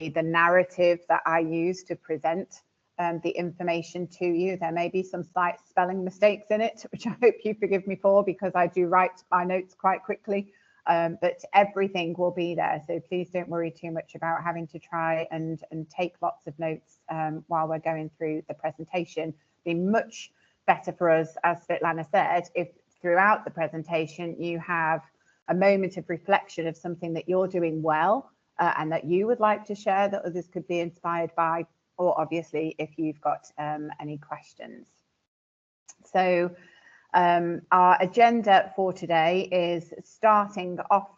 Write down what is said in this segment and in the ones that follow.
the narrative that I use to present the information to you. There may be some slight spelling mistakes in it, which I hope you forgive me for, because I do write my notes quite quickly, but everything will be there. So please don't worry too much about having to try and take lots of notes while we're going through the presentation. It'd be much better for us, as Svetlana said, if throughout the presentation you have a moment of reflection of something that you're doing well and that you would like to share that others could be inspired by, or obviously if you've got any questions. So our agenda for today is starting off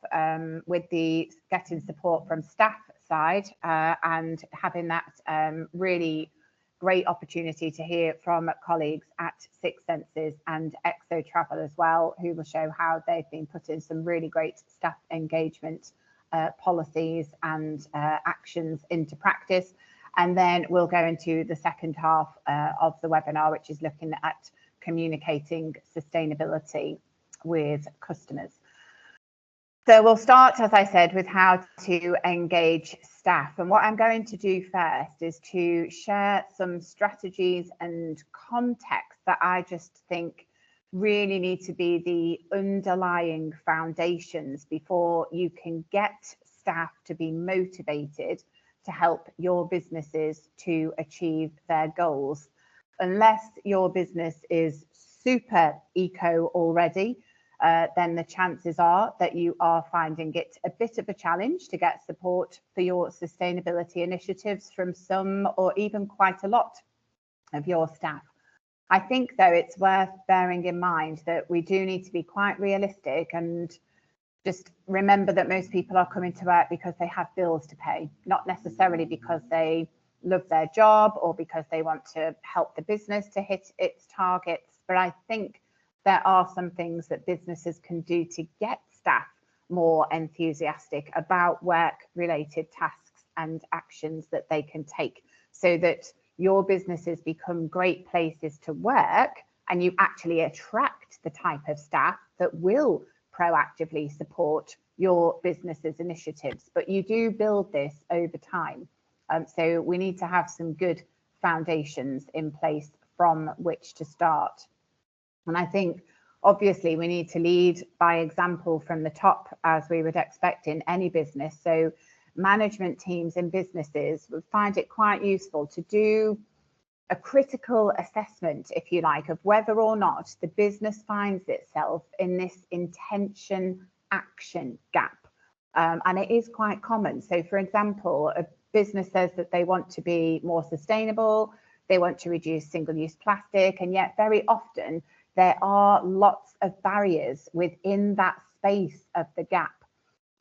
with the getting support from staff side and having that really great opportunity to hear from colleagues at Six Senses and Exo Travel as well, who will show how they've been putting some really great staff engagement policies and actions into practice. And then we'll go into the second half of the webinar, which is looking at communicating sustainability with customers. So we'll start, as I said, with how to engage staff. And what I'm going to do first is to share some strategies and context that I just think really need to be the underlying foundations before you can get staff to be motivated to help your businesses to achieve their goals. Unless your business is super eco already, then the chances are that you are finding it a bit of a challenge to get support for your sustainability initiatives from some or even quite a lot of your staff. I think, though, it's worth bearing in mind that we do need to be quite realistic and just remember that most people are coming to work because they have bills to pay, not necessarily because they love their job or because they want to help the business to hit its targets. But I think there are some things that businesses can do to get staff more enthusiastic about work-related tasks and actions that they can take, so that your businesses become great places to work and you actually attract the type of staff that will proactively support your business's initiatives. But you do build this over time. So we need to have some good foundations in place from which to start. And I think obviously we need to lead by example from the top, as we would expect in any business. So management teams in businesses would find it quite useful to do a critical assessment, if you like, of whether or not the business finds itself in this intention action gap. And it is quite common. So for example, a business says that they want to be more sustainable, they want to reduce single-use plastic, and yet very often there are lots of barriers within that space of the gap.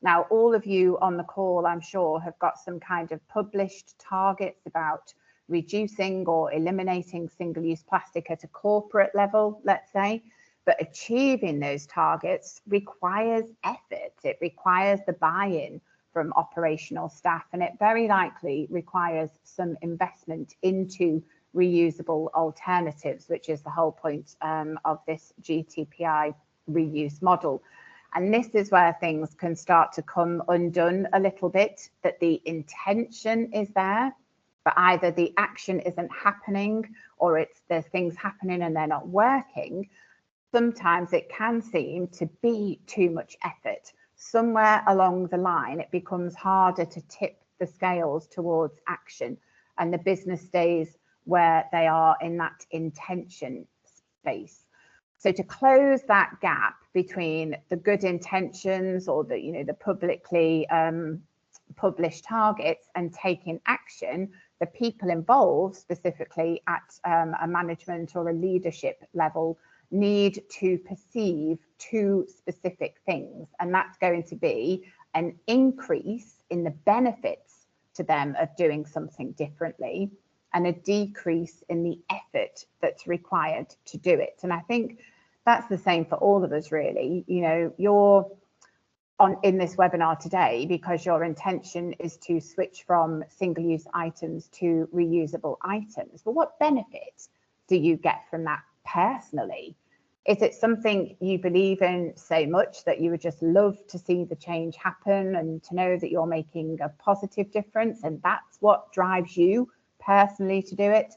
Now, all of you on the call, I'm sure, have got some kind of published targets about reducing or eliminating single-use plastic at a corporate level, let's say. But achieving those targets requires effort. It requires the buy-in from operational staff, and it very likely requires some investment into reusable alternatives, which is the whole point of this GTPI reuse model. And this is where things can start to come undone a little bit, that the intention is there, but either the action isn't happening or there's things happening and they're not working. Sometimes it can seem to be too much effort. Somewhere along the line, it becomes harder to tip the scales towards action, and the business stays where they are in that intention space. So to close that gap between the good intentions or the publicly published targets and taking action, the people involved, specifically at a management or a leadership level, need to perceive two specific things, and that's going to be an increase in the benefits to them of doing something differently and a decrease in the effort that's required to do it. And I think that's the same for all of us, really. You're in this webinar today because your intention is to switch from single-use items to reusable items. But what benefit do you get from that personally? Is it something you believe in so much that you would just love to see the change happen and to know that you're making a positive difference, and that's what drives you personally to do it?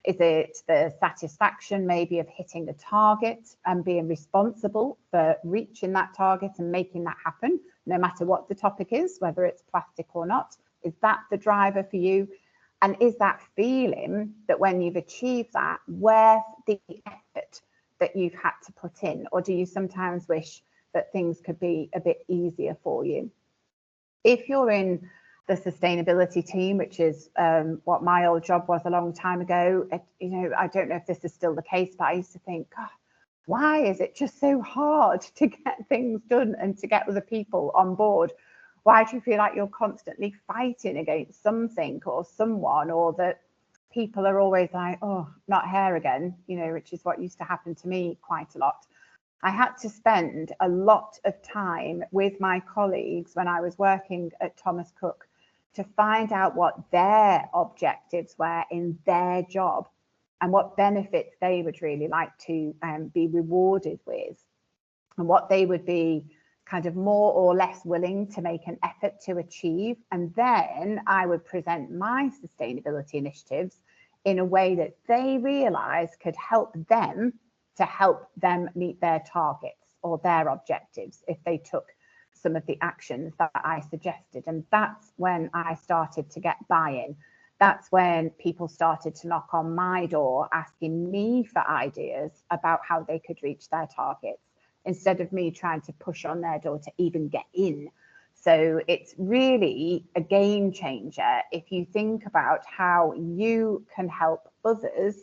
Is it the satisfaction maybe of hitting a target and being responsible for reaching that target and making that happen, no matter what the topic is, whether it's plastic or not? Is that the driver for you? And is that feeling that when you've achieved that, worth the effort that you've had to put in? Or do you sometimes wish that things could be a bit easier for you? If you're in the sustainability team, which is what my old job was a long time ago, I don't know if this is still the case, but I used to think, God, why is it just so hard to get things done and to get other people on board? Why do you feel like you're constantly fighting against something or someone, or that people are always like, oh, not here again, which is what used to happen to me quite a lot. I had to spend a lot of time with my colleagues when I was working at Thomas Cook to find out what their objectives were in their job and what benefits they would really like to be rewarded with, and what they would be kind of more or less willing to make an effort to achieve. And then I would present my sustainability initiatives in a way that they realised could help them to help them meet their targets or their objectives if they took some of the actions that I suggested. And that's when I started to get buy-in. That's when people started to knock on my door asking me for ideas about how they could reach their targets, instead of me trying to push on their door to even get in. So it's really a game changer if you think about how you can help others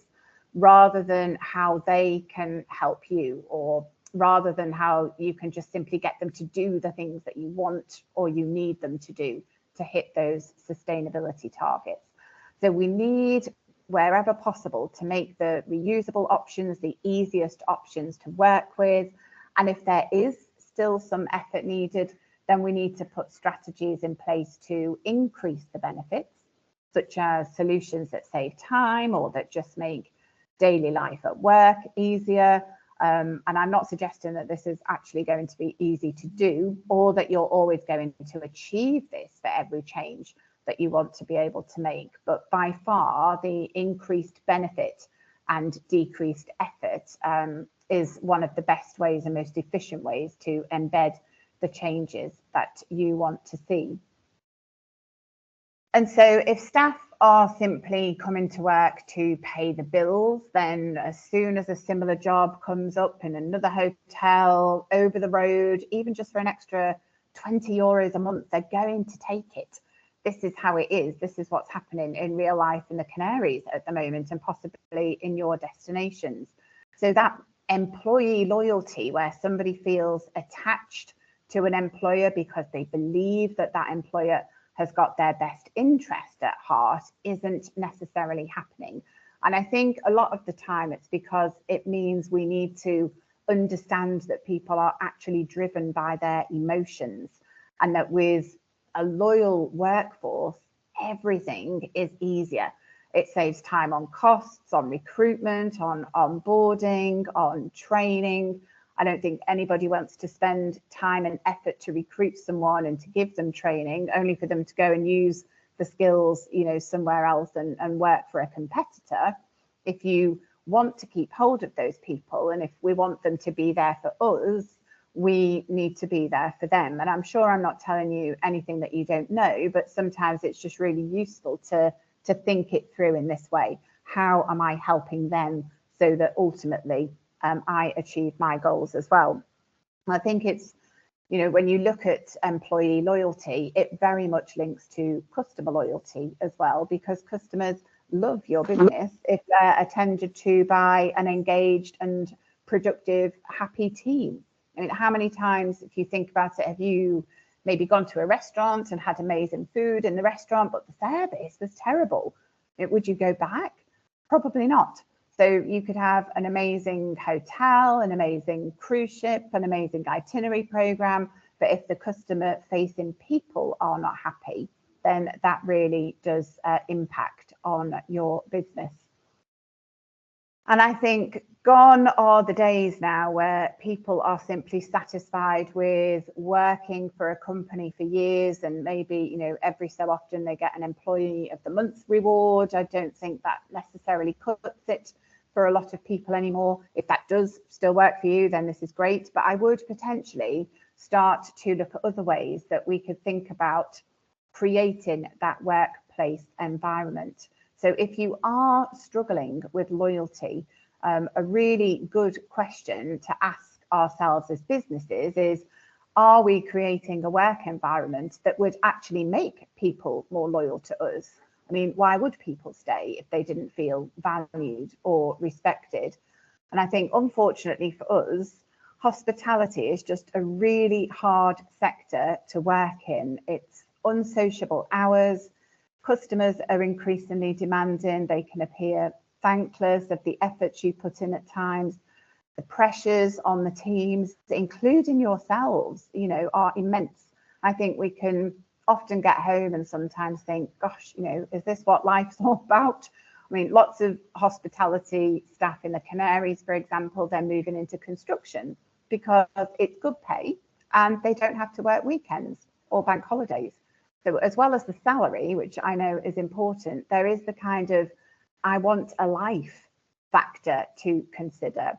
rather than how they can help you, or rather than how you can just simply get them to do the things that you want or you need them to do to hit those sustainability targets. So we need, wherever possible, to make the reusable options the easiest options to work with. And if there is still some effort needed, then we need to put strategies in place to increase the benefits, such as solutions that save time or that just make daily life at work easier. And I'm not suggesting that this is actually going to be easy to do, or that you're always going to achieve this for every change that you want to be able to make. But by far, the increased benefit and decreased effort is one of the best ways and most efficient ways to embed the changes that you want to see. And so if staff are simply coming to work to pay the bills, then as soon as a similar job comes up in another hotel over the road, even just for an extra 20 euros a month, they're going to take it. This is how it is. This is what's happening in real life in the Canaries at the moment, and possibly in your destinations. So that employee loyalty, where somebody feels attached to an employer because they believe that that employer has got their best interest at heart, isn't necessarily happening. And I think a lot of the time it's because it means we need to understand that people are actually driven by their emotions, and that with a loyal workforce, everything is easier. It saves time on costs, on recruitment, on onboarding, on training. I don't think anybody wants to spend time and effort to recruit someone and to give them training, only for them to go and use the skills, somewhere else and work for a competitor. If you want to keep hold of those people, and if we want them to be there for us, we need to be there for them. And I'm sure I'm not telling you anything that you don't know, but sometimes it's just really useful to think it through in this way. How am I helping them so that ultimately I achieve my goals as well? I think it's, when you look at employee loyalty, it very much links to customer loyalty as well, because customers love your business if they're attended to by an engaged and productive, happy team. I mean, how many times, if you think about it, have you maybe gone to a restaurant and had amazing food in the restaurant, but the service was terrible? Would you go back? Probably not. So you could have an amazing hotel, an amazing cruise ship, an amazing itinerary program, but if the customer facing people are not happy, then that really does impact on your business. And I think gone are the days now where people are simply satisfied with working for a company for years and maybe, you know, every so often they get an employee of the month reward. I don't think that necessarily cuts it for a lot of people anymore. If that does still work for you, then this is great. But I would potentially start to look at other ways that we could think about creating that workplace environment. So if you are struggling with loyalty, a really good question to ask ourselves as businesses is, are we creating a work environment that would actually make people more loyal to us? I mean, why would people stay if they didn't feel valued or respected? And I think, unfortunately for us, hospitality is just a really hard sector to work in. It's unsociable hours. Customers are increasingly demanding. They can appear thankless of the efforts you put in at times. The pressures on the teams, including yourselves, you know, are immense. I think we can often get home and sometimes think, gosh, you know, is this what life's all about? I mean, lots of hospitality staff in the Canaries, for example, they're moving into construction because it's good pay and they don't have to work weekends or bank holidays. So as well as the salary, which I know is important, there is the kind of I want a life factor to consider.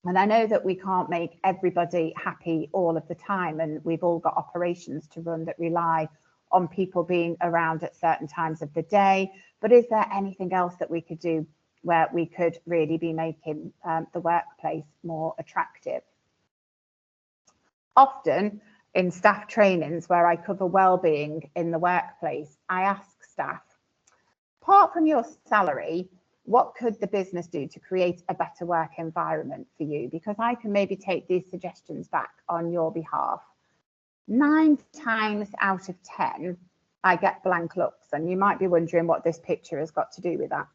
And I know that we can't make everybody happy all of the time, and we've all got operations to run that rely on people being around at certain times of the day. But is there anything else that we could do where we could really be making the workplace more attractive? Often in staff trainings where I cover well-being in the workplace, I ask staff, apart from your salary, what could the business do to create a better work environment for you? Because I can maybe take these suggestions back on your behalf. 9 times out of 10, I get blank looks, and you might be wondering what this picture has got to do with that.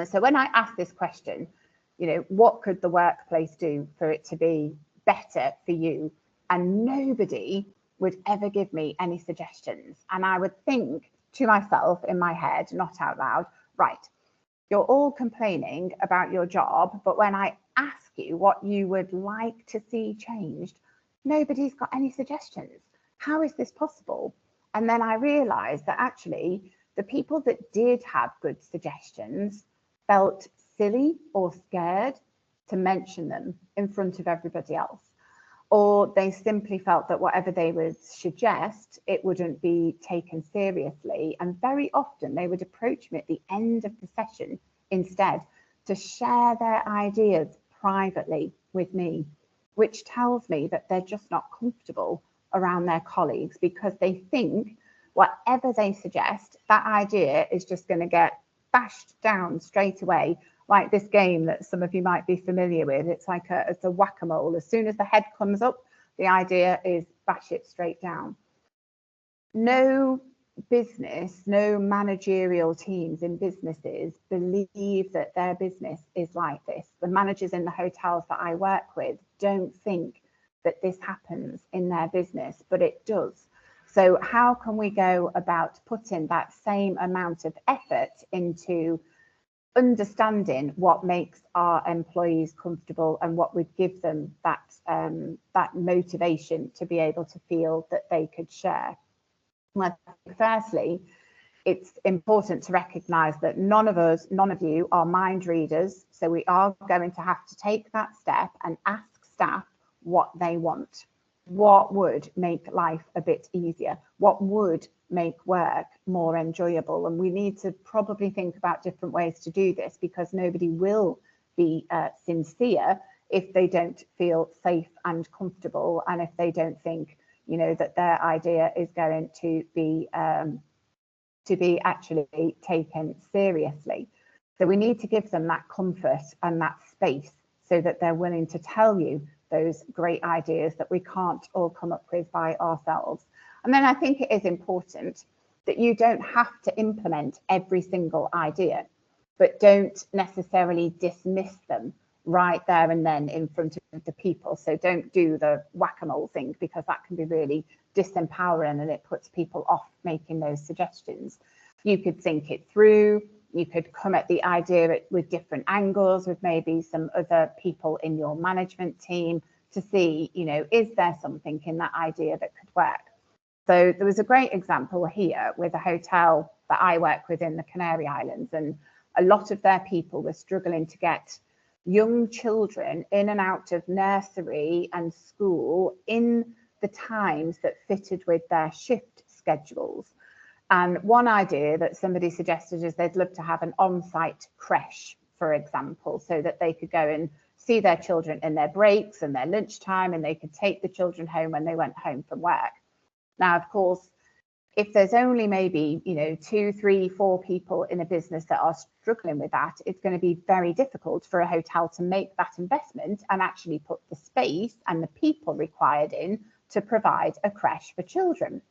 So when I ask this question, you know, what could the workplace do for it to be better for you? And nobody would ever give me any suggestions. And I would think to myself in my head, not out loud, right, you're all complaining about your job, but when I ask you what you would like to see changed, nobody's got any suggestions. How is this possible? And then I realized that actually the people that did have good suggestions felt silly or scared to mention them in front of everybody else. Or they simply felt that whatever they would suggest, it wouldn't be taken seriously. And very often they would approach me at the end of the session instead to share their ideas privately with me, which tells me that they're just not comfortable around their colleagues because they think whatever they suggest, that idea is just going to get bashed down straight away. Like this game that some of you might be familiar with. It's like it's a whack-a-mole. As soon as the head comes up, the idea is bash it straight down. No business, no managerial teams in businesses believe that their business is like this. The managers in the hotels that I work with don't think that this happens in their business, but it does. So how can we go about putting that same amount of effort into understanding what makes our employees comfortable and what would give them that that motivation to be able to feel that they could share? Well, firstly, it's important to recognise that none of you are mind readers, so we are going to have to take that step and ask staff what they want. What would make life a bit easier? What would make work more enjoyable? And we need to probably think about different ways to do this, because nobody will be sincere if they don't feel safe and comfortable, and if they don't think, you know, that their idea is going to be actually taken seriously. So we need to give them that comfort and that space so that they're willing to tell you those great ideas that we can't all come up with by ourselves. And then I think it is important that you don't have to implement every single idea, but don't necessarily dismiss them right there and then in front of the people. So don't do the whack-a-mole thing, because that can be really disempowering and it puts people off making those suggestions. You could think it through, You could come at the idea with different angles, with maybe some other people in your management team to see, you know, is there something in that idea that could work? So there was a great example here with a hotel that I work with in the Canary Islands, and a lot of their people were struggling to get young children in and out of nursery and school in the times that fitted with their shift schedules. And one idea that somebody suggested is they'd love to have an on-site creche, for example, so that they could go and see their children in their breaks and their lunchtime, and they could take the children home when they went home from work. Now, of course, if there's only maybe, you know, 2, 3, 4 people in a business that are struggling with that, it's going to be very difficult for a hotel to make that investment and actually put the space and the people required in to provide a creche for children.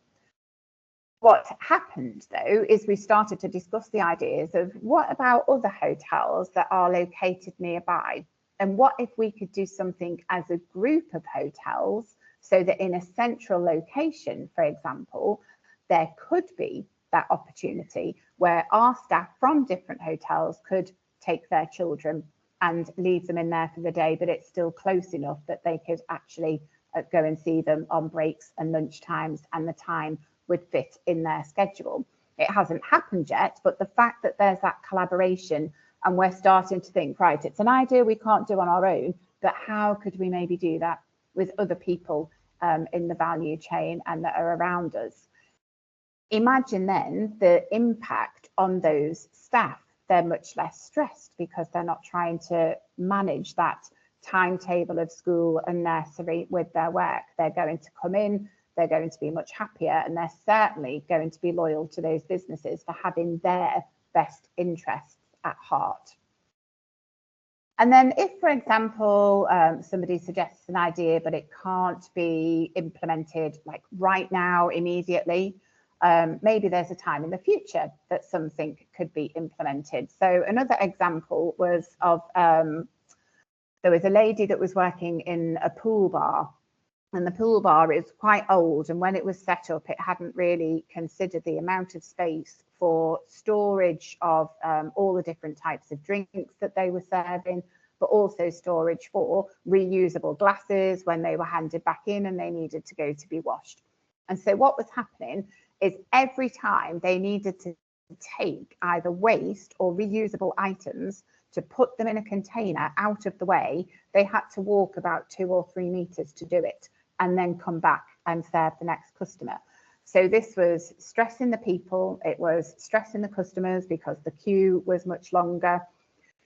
What happened, though, is we started to discuss the ideas of what about other hotels that are located nearby? And what if we could do something as a group of hotels so that in a central location, for example, there could be that opportunity where our staff from different hotels could take their children and leave them in there for the day, but it's still close enough that they could actually go and see them on breaks and lunch times, and the time would fit in their schedule. It hasn't happened yet, but the fact that there's that collaboration and we're starting to think, right, it's an idea we can't do on our own, but how could we maybe do that with other people in the value chain and that are around us? Imagine then the impact on those staff. They're much less stressed because they're not trying to manage that timetable of school and nursery with their work. They're going to come in, they're going to be much happier, and they're certainly going to be loyal to those businesses for having their best interests at heart. And then if, for example, somebody suggests an idea, but it can't be implemented like right now, immediately, maybe there's a time in the future that something could be implemented. So another example was of, there was a lady that was working in a pool bar, and the pool bar is quite old, and when it was set up, it hadn't really considered the amount of space for storage of all the different types of drinks that they were serving, but also storage for reusable glasses when they were handed back in and they needed to go to be washed. And so what was happening is every time they needed to take either waste or reusable items to put them in a container out of the way, they had to walk about 2 or 3 meters to do it and then come back and serve the next customer. So this was stressing the people, it was stressing the customers because the queue was much longer,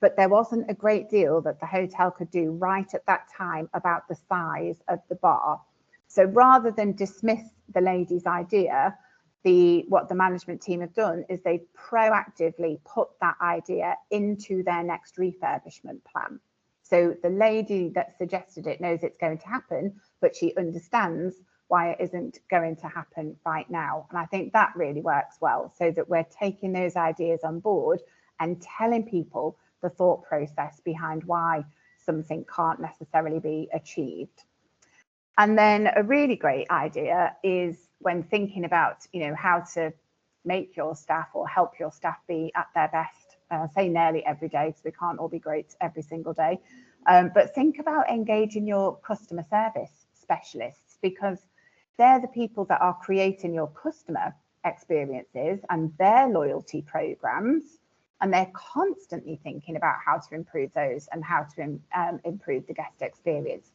but there wasn't a great deal that the hotel could do right at that time about the size of the bar. So rather than dismiss the lady's idea, what the management team have done is they proactively put that idea into their next refurbishment plan. So the lady that suggested it knows it's going to happen, but she understands why it isn't going to happen right now. And I think that really works well, so that we're taking those ideas on board and telling people the thought process behind why something can't necessarily be achieved. And then a really great idea is when thinking about, you know, how to make your staff or help your staff be at their best. Say nearly every day, because we can't all be great every single day. But think about engaging your customer service specialists, because they're the people that are creating your customer experiences and their loyalty programs. And they're constantly thinking about how to improve those and how to improve the guest experience.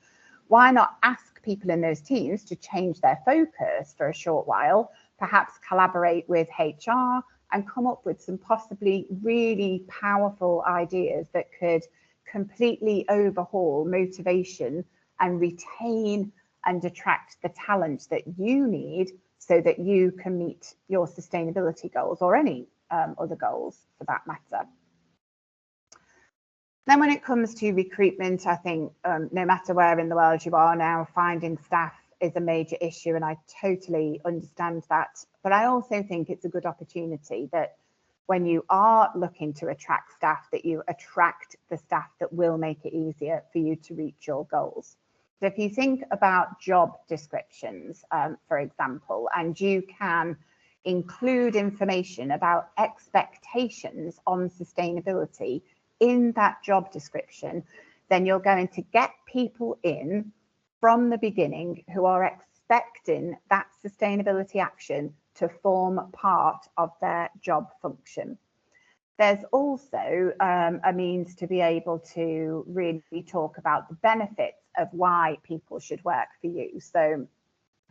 Why not ask people in those teams to change their focus for a short while, perhaps collaborate with HR and come up with some possibly really powerful ideas that could completely overhaul motivation and retain and attract the talent that you need so that you can meet your sustainability goals, or any other goals for that matter. Then when it comes to recruitment, I think no matter where in the world you are now, finding staff is a major issue, and I totally understand that. But I also think it's a good opportunity that when you are looking to attract staff, that you attract the staff that will make it easier for you to reach your goals. So if you think about job descriptions, for example, and you can include information about expectations on sustainability in that job description, then you're going to get people in from the beginning who are expecting that sustainability action to form part of their job function. There's also a means to be able to really talk about the benefits of why people should work for you. So,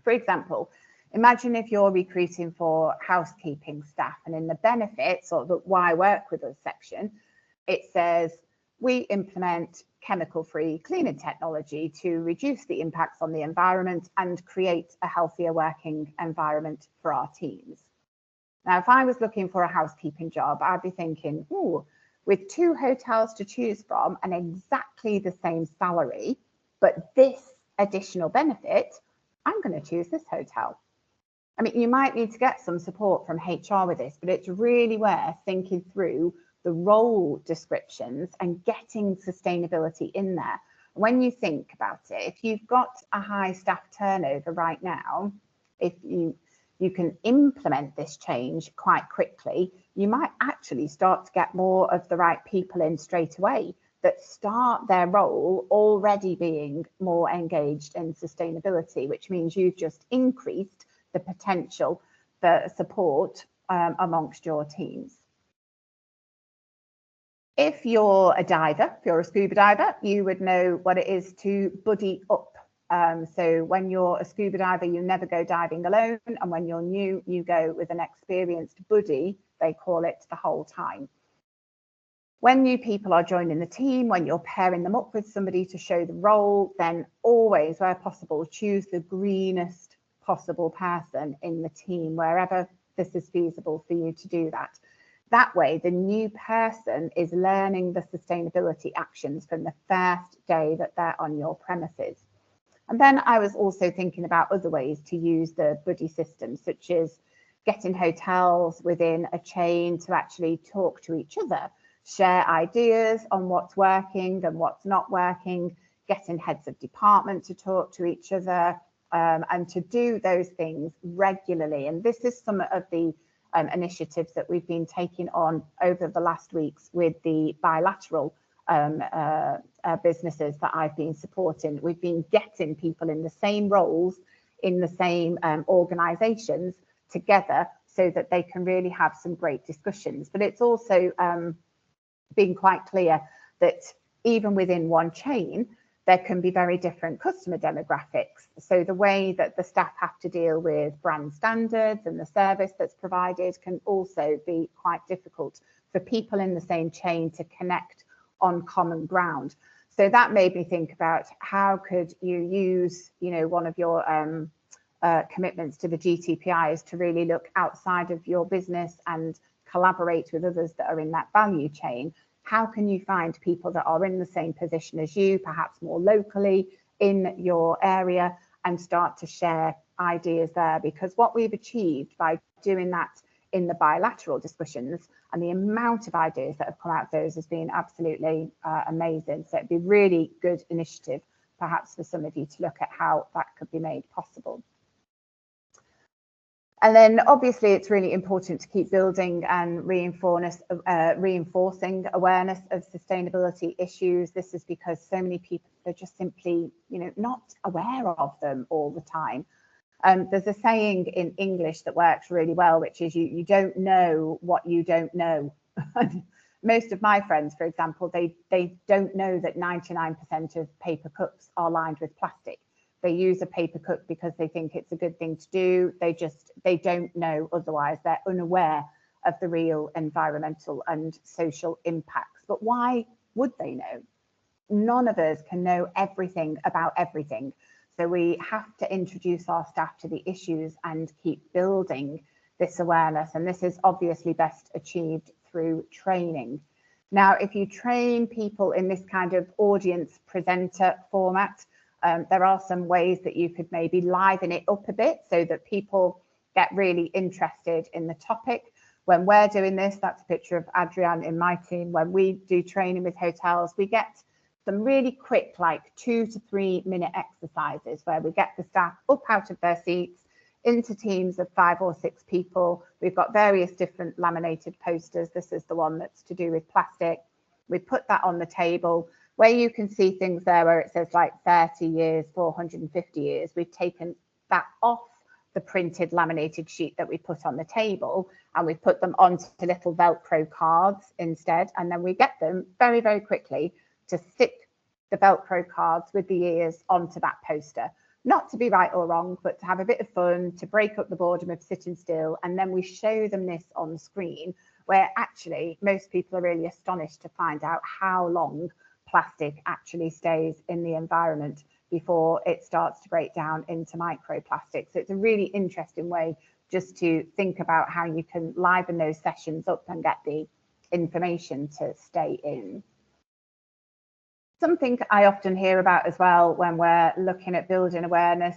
for example, imagine if you're recruiting for housekeeping staff, and in the benefits or the why work with us section, it says we implement chemical-free cleaning technology to reduce the impacts on the environment and create a healthier working environment for our teams. Now, if I was looking for a housekeeping job, I'd be thinking, ooh, with 2 hotels to choose from and exactly the same salary, but this additional benefit, I'm going to choose this hotel. I mean, you might need to get some support from HR with this, but it's really worth thinking through the role descriptions and getting sustainability in there. When you think about it, if you've got a high staff turnover right now, if you can implement this change quite quickly, you might actually start to get more of the right people in straight away that start their role already being more engaged in sustainability, which means you've just increased the potential for support amongst your teams. If you're a diver, if you're a scuba diver, you would know what it is to buddy up. So when you're a scuba diver, you never go diving alone. And when you're new, you go with an experienced buddy, they call it, the whole time. When new people are joining the team, when you're pairing them up with somebody to show the role, then always, where possible, choose the greenest possible person in the team, wherever this is feasible for you to do that. That way, the new person is learning the sustainability actions from the first day that they're on your premises. And then I was also thinking about other ways to use the buddy system, such as getting hotels within a chain to actually talk to each other, share ideas on what's working and what's not working, getting heads of department to talk to each other, and to do those things regularly. And this is some of the initiatives that we've been taking on over the last weeks with the bilateral businesses that I've been supporting. We've been getting people in the same roles, in the same organisations together so that they can really have some great discussions. But it's also been quite clear that even within one chain, there can be very different customer demographics. So the way that the staff have to deal with brand standards and the service that's provided can also be quite difficult for people in the same chain to connect on common ground. So that made me think about how could you use, one of your commitments to the GTPI is to really look outside of your business and collaborate with others that are in that value chain. How can you find people that are in the same position as you, perhaps more locally in your area, and start to share ideas there? Because what we've achieved by doing that in the bilateral discussions and the amount of ideas that have come out of those has been absolutely amazing. So it'd be really good initiative, perhaps for some of you to look at how that could be made possible. And then obviously it's really important to keep building and reinforcing awareness of sustainability issues. This is because so many people are just simply, not aware of them all the time. There's a saying in English that works really well, which is you don't know what you don't know. Most of my friends, for example, they don't know that 99% of paper cups are lined with plastic. They use a paper cup because they think it's a good thing to do. They don't know otherwise. They're unaware of the real environmental and social impacts. But why would they know? None of us can know everything about everything. So we have to introduce our staff to the issues and keep building this awareness. And this is obviously best achieved through training. Now, if you train people in this kind of audience presenter format, there are some ways that you could maybe liven it up a bit so that people get really interested in the topic. When we're doing this, that's a picture of Adrienne in my team. When we do training with hotels, we get some really quick, like 2 to 3 minute exercises where we get the staff up out of their seats into teams of 5 or 6 people. We've got various different laminated posters. This is the one that's to do with plastic. We put that on the table where you can see things there where it says like 30 years, 450 years. We've taken that off the printed laminated sheet that we put on the table, and we put them onto little Velcro cards instead. And then we get them very, very quickly to stick the Velcro cards with the years onto that poster. Not to be right or wrong, but to have a bit of fun, to break up the boredom of sitting still. And then we show them this on the screen, where actually most people are really astonished to find out how long plastic actually stays in the environment before it starts to break down into microplastics. So it's a really interesting way just to think about how you can liven those sessions up and get the information to stay in. Something I often hear about as well when we're looking at building awareness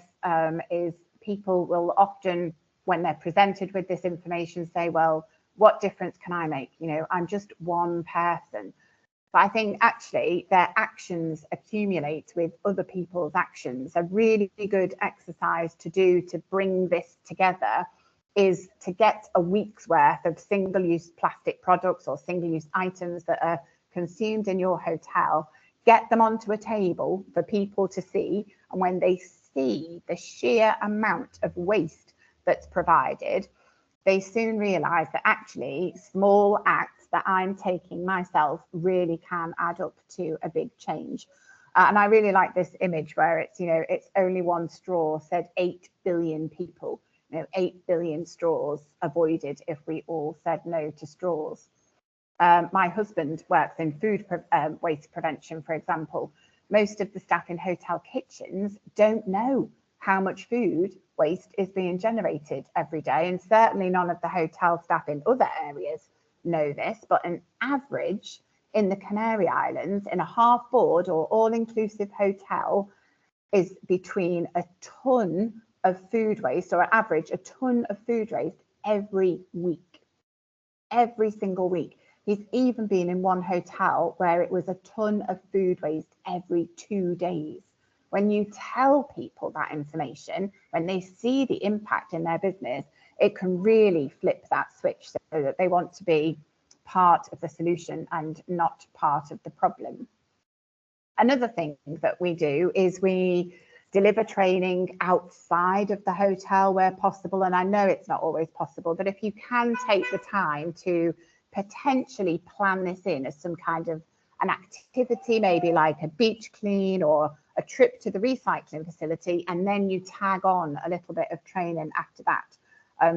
is people will often, when they're presented with this information, say, well, what difference can I make? You know, I'm just one person. But I think actually their actions accumulate with other people's actions. A really good exercise to do to bring this together is to get a week's worth of single-use plastic products or single-use items that are consumed in your hotel, get them onto a table for people to see. And when they see the sheer amount of waste that's provided, they soon realize that actually small acts that I'm taking myself really can add up to a big change. And I really like this image where it's, you know, it's only one straw said 8 billion people, you know, 8 billion straws avoided if we all said no to straws. My husband works in food waste prevention, for example. Most of the staff in hotel kitchens don't know how much food waste is being generated every day. And certainly none of the hotel staff in other areas know this, but an average in the Canary Islands in a half board or all-inclusive hotel is between a ton of food waste, or an average a ton of food waste every week, every single week. He's even been in one hotel where it was a ton of food waste every 2 days. When you tell people that information, when they see the impact in their business, it can really flip that switch so that they want to be part of the solution and not part of the problem. Another thing that we do is we deliver training outside of the hotel where possible. And I know it's not always possible, but if you can take the time to potentially plan this in as some kind of an activity, maybe like a beach clean or a trip to the recycling facility, and then you tag on a little bit of training after that.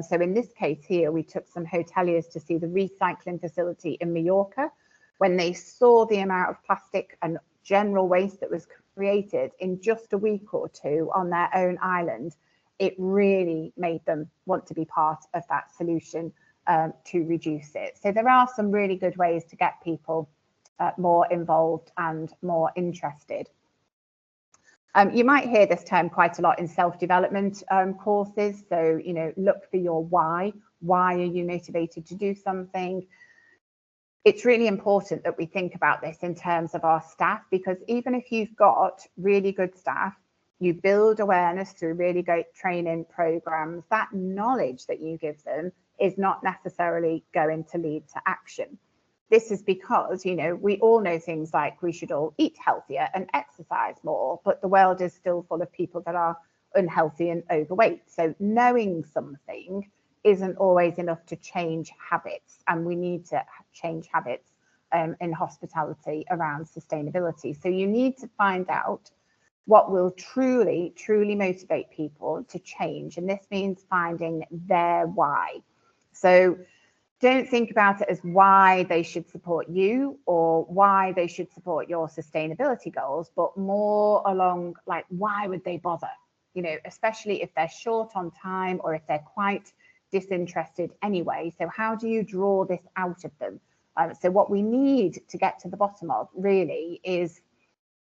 So in this case here, we took some hoteliers to see the recycling facility in Mallorca. When they saw the amount of plastic and general waste that was created in just a week or two on their own island, it really made them want to be part of that solution to reduce it. So there are some really good ways to get people more involved and more interested. You might hear this term quite a lot in self-development courses. So, you know, look for your why. Why are you motivated to do something? It's really important that we think about this in terms of our staff, because even if you've got really good staff, you build awareness through really great training programs, that knowledge that you give them is not necessarily going to lead to action. This is because, you know, we all know things like we should all eat healthier and exercise more, but the world is still full of people that are unhealthy and overweight. So knowing something isn't always enough to change habits, and we need to change habits in hospitality around sustainability. So you need to find out what will truly motivate people to change, and this means finding their why. So don't think about it as why they should support you or why they should support your sustainability goals, but more along like, why would they bother? You know, especially if they're short on time or if they're quite disinterested anyway. So how do you draw this out of them? So what we need to get to the bottom of really is,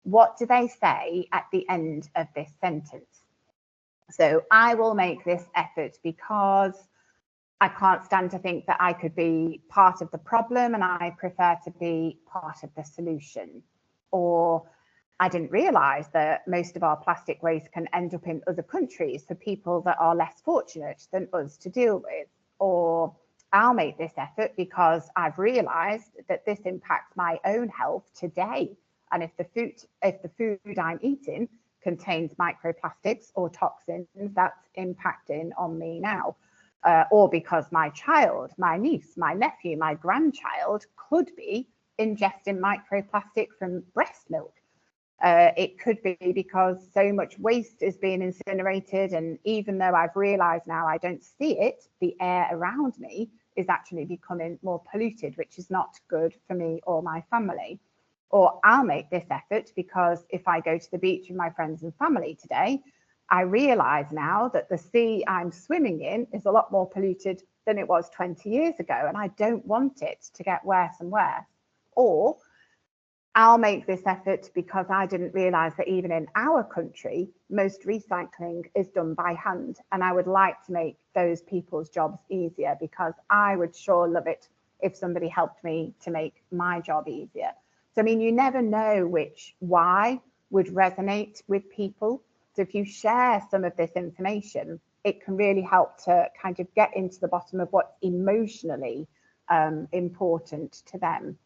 what do they say at the end of this sentence? So I will make this effort because I can't stand to think that I could be part of the problem and I prefer to be part of the solution. Or I didn't realise that most of our plastic waste can end up in other countries for people that are less fortunate than us to deal with. Or I'll make this effort because I've realised that this impacts my own health today. And if the food I'm eating contains microplastics or toxins, that's impacting on me now. Or because my child, my niece, my nephew, my grandchild could be ingesting microplastic from breast milk. It could be because so much waste is being incinerated, and even though I've realised now I don't see it, the air around me is actually becoming more polluted, which is not good for me or my family. Or I'll make this effort because if I go to the beach with my friends and family today, I realise now that the sea I'm swimming in is a lot more polluted than it was 20 years ago, and I don't want it to get worse and worse. Or I'll make this effort because I didn't realise that even in our country, most recycling is done by hand. And I would like to make those people's jobs easier, because I would sure love it if somebody helped me to make my job easier. So, I mean, you never know which why would resonate with people. So if you share some of this information, it can really help to kind of get into the bottom of what's emotionally important to them.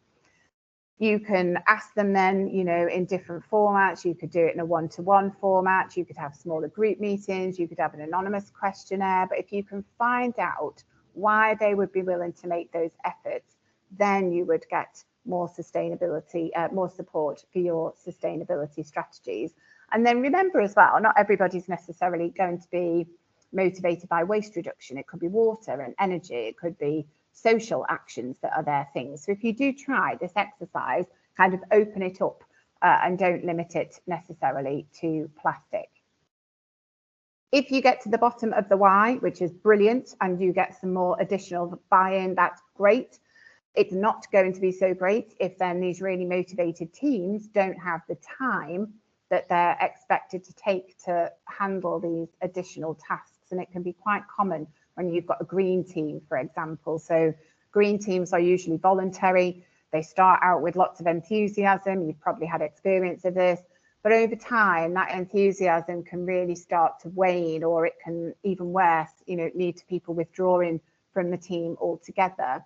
You can ask them then, you know, in different formats. You could do it in a one-to-one format. You could have smaller group meetings. You could have an anonymous questionnaire. But if you can find out why they would be willing to make those efforts, then you would get more sustainability, more support for your sustainability strategies. And then remember as well, not everybody's necessarily going to be motivated by waste reduction. It could be water and energy. It could be social actions that are their things. So if you do try this exercise, kind of open it up and don't limit it necessarily to plastic. If you get to the bottom of the why, which is brilliant, and you get some more additional buy-in, that's great. It's not going to be so great if then these really motivated teams don't have the time that they're expected to take to handle these additional tasks. And it can be quite common when you've got a green team, for example. So green teams are usually voluntary. They start out with lots of enthusiasm. You've probably had experience of this, but over time, that enthusiasm can really start to wane, or it can, even worse, you know, lead to people withdrawing from the team altogether.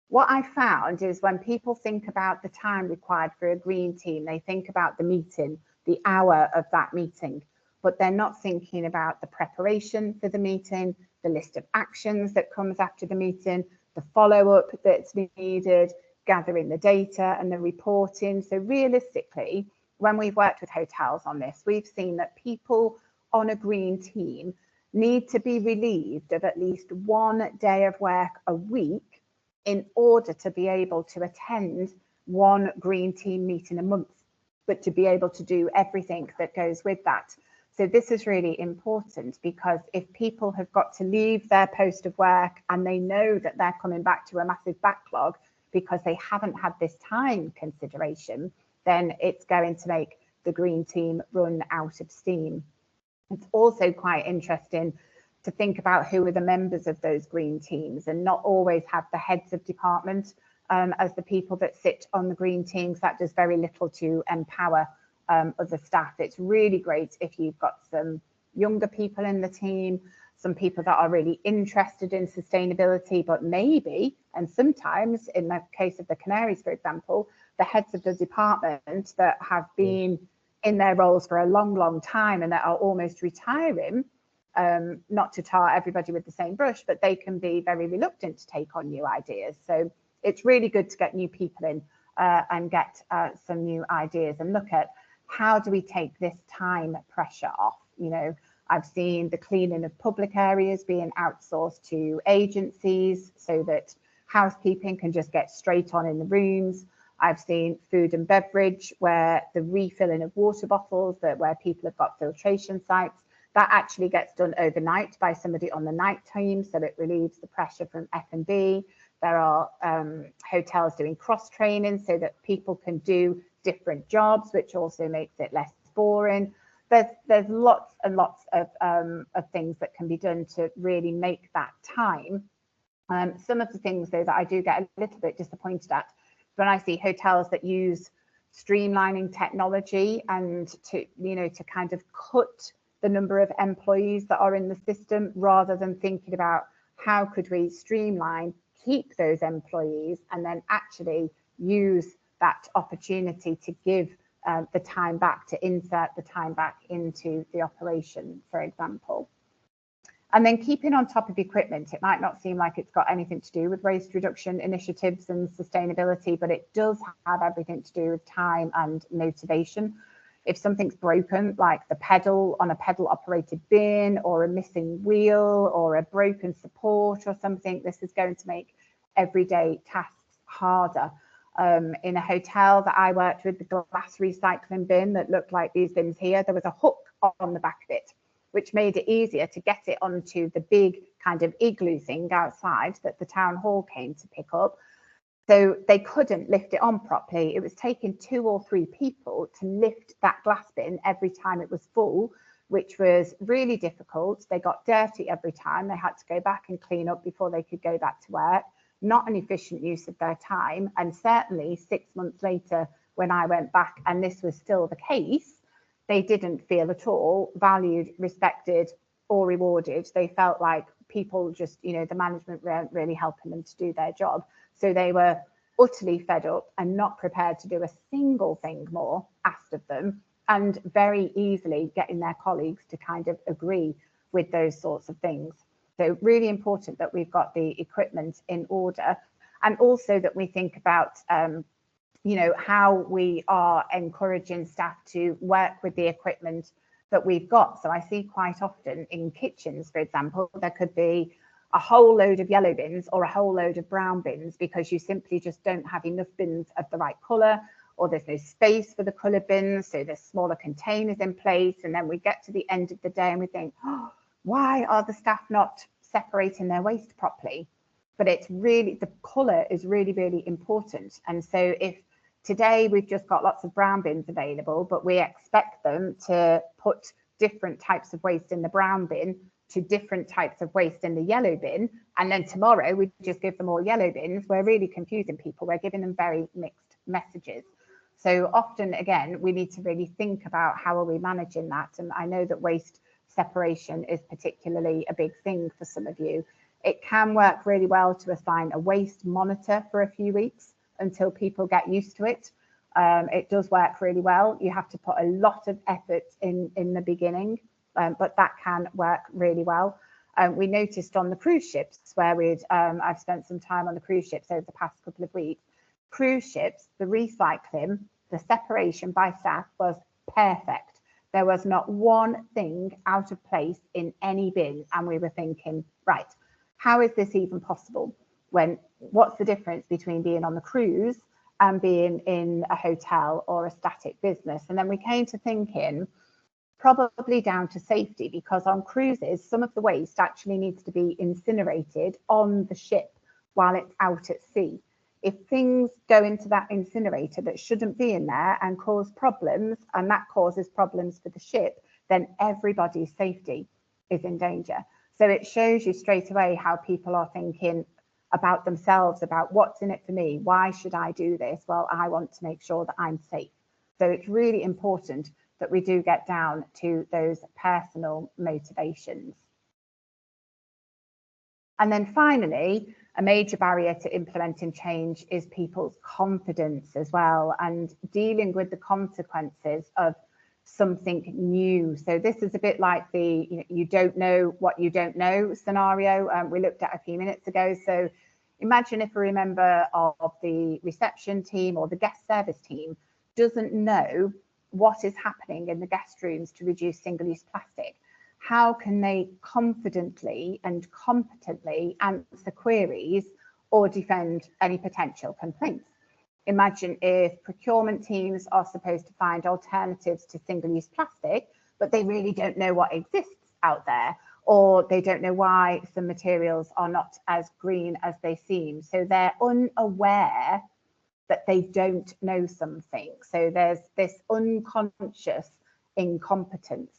What I found is when people think about the time required for a green team, they think about the meeting, the hour of that meeting, but they're not thinking about the preparation for the meeting, the list of actions that comes after the meeting, the follow-up that's needed, gathering the data and the reporting. So realistically, when we've worked with hotels on this, we've seen that people on a green team need to be relieved of at least one day of work a week in order to be able to attend one green team meeting a month, but to be able to do everything that goes with that. So this is really important, because if people have got to leave their post of work and they know that they're coming back to a massive backlog because they haven't had this time consideration, then it's going to make the green team run out of steam. It's also quite interesting to think about who are the members of those green teams, and not always have the heads of department as the people that sit on the green teams. That does very little to empower other staff. It's really great if you've got some younger people in the team, some people that are really interested in sustainability, but maybe, and sometimes in the case of the Canaries, for example, the heads of the department that have been in their roles for a long, long time and that are almost retiring, not to tar everybody with the same brush, but they can be very reluctant to take on new ideas. So it's really good to get new people in and get some new ideas and look at how do we take this time pressure off. You know, I've seen the cleaning of public areas being outsourced to agencies so that housekeeping can just get straight on in the rooms. I've seen food and beverage where the refilling of water bottles, where people have got filtration sites, that actually gets done overnight by somebody on the night team, so it relieves the pressure from F&B. There are hotels doing cross training so that people can do different jobs, which also makes it less boring. There's lots and lots of things that can be done to really make that time. Some of the things though that I do get a little bit disappointed at, when I see hotels that use streamlining technology and to, to kind of cut the number of employees that are in the system, rather than thinking about how could we streamline, keep those employees, and then actually use that opportunity to give the time back, to insert the time back into the operation, for example. And then keeping on top of equipment. It might not seem like it's got anything to do with waste reduction initiatives and sustainability, but it does have everything to do with time and motivation. If something's broken, like the pedal on a pedal operated bin, or a missing wheel, or a broken support or something, this is going to make everyday tasks harder. In a hotel that I worked with, the glass recycling bin that looked like these bins here, there was a hook on the back of it, which made it easier to get it onto the big kind of igloo thing outside that the town hall came to pick up. So they couldn't lift it on properly. It was taking 2 or 3 people to lift that glass bin every time it was full, which was really difficult. They got dirty every time. They had to go back and clean up before they could go back to work. Not an efficient use of their time. And certainly 6 months later, when I went back and this was still the case, they didn't feel at all valued, respected, or rewarded. They felt like people just, the management weren't really helping them to do their job. So they were utterly fed up and not prepared to do a single thing more asked of them, and very easily getting their colleagues to kind of agree with those sorts of things. So really important that we've got the equipment in order, and also that we think about how we are encouraging staff to work with the equipment that we've got. So I see quite often in kitchens, for example, there could be a whole load of yellow bins or a whole load of brown bins because you simply just don't have enough bins of the right colour, or there's no space for the colour bins, so there's smaller containers in place. And then we get to the end of the day and we think, oh, why are the staff not separating their waste properly? But it's really, the colour is really, really important. And so if today we've just got lots of brown bins available, but we expect them to put different types of waste in the brown bin to different types of waste in the yellow bin, and then tomorrow we just give them all yellow bins, we're really confusing people. We're giving them very mixed messages. So often, again, we need to really think about how are we managing that. And I know that waste separation is particularly a big thing for some of you. It can work really well to assign a waste monitor for a few weeks until people get used to it. It does work really well. You have to put a lot of effort in the beginning, but that can work really well. We noticed on the cruise ships where I've spent some time on the cruise ships over the past couple of weeks. Cruise ships, the recycling, the separation by staff was perfect. There was not one thing out of place in any bin, and we were thinking, right, how is this even possible? What's the difference between being on the cruise and being in a hotel or a static business? And then we came to thinking, probably down to safety, because on cruises, some of the waste actually needs to be incinerated on the ship while it's out at sea. If things go into that incinerator that shouldn't be in there and cause problems, and that causes problems for the ship, then everybody's safety is in danger. So it shows you straight away how people are thinking about themselves, about what's in it for me, why should I do this? Well, I want to make sure that I'm safe. So it's really important that we do get down to those personal motivations. And then finally, a major barrier to implementing change is people's confidence as well, and dealing with the consequences of something new. So this is a bit like the you don't know what you don't know scenario we looked at a few minutes ago. So imagine if a member of the reception team or the guest service team doesn't know what is happening in the guest rooms to reduce single-use plastic. How can they confidently and competently answer queries or defend any potential complaints? Imagine if procurement teams are supposed to find alternatives to single-use plastic, but they really don't know what exists out there, or they don't know why some materials are not as green as they seem. So they're unaware that they don't know something. So there's this unconscious incompetence.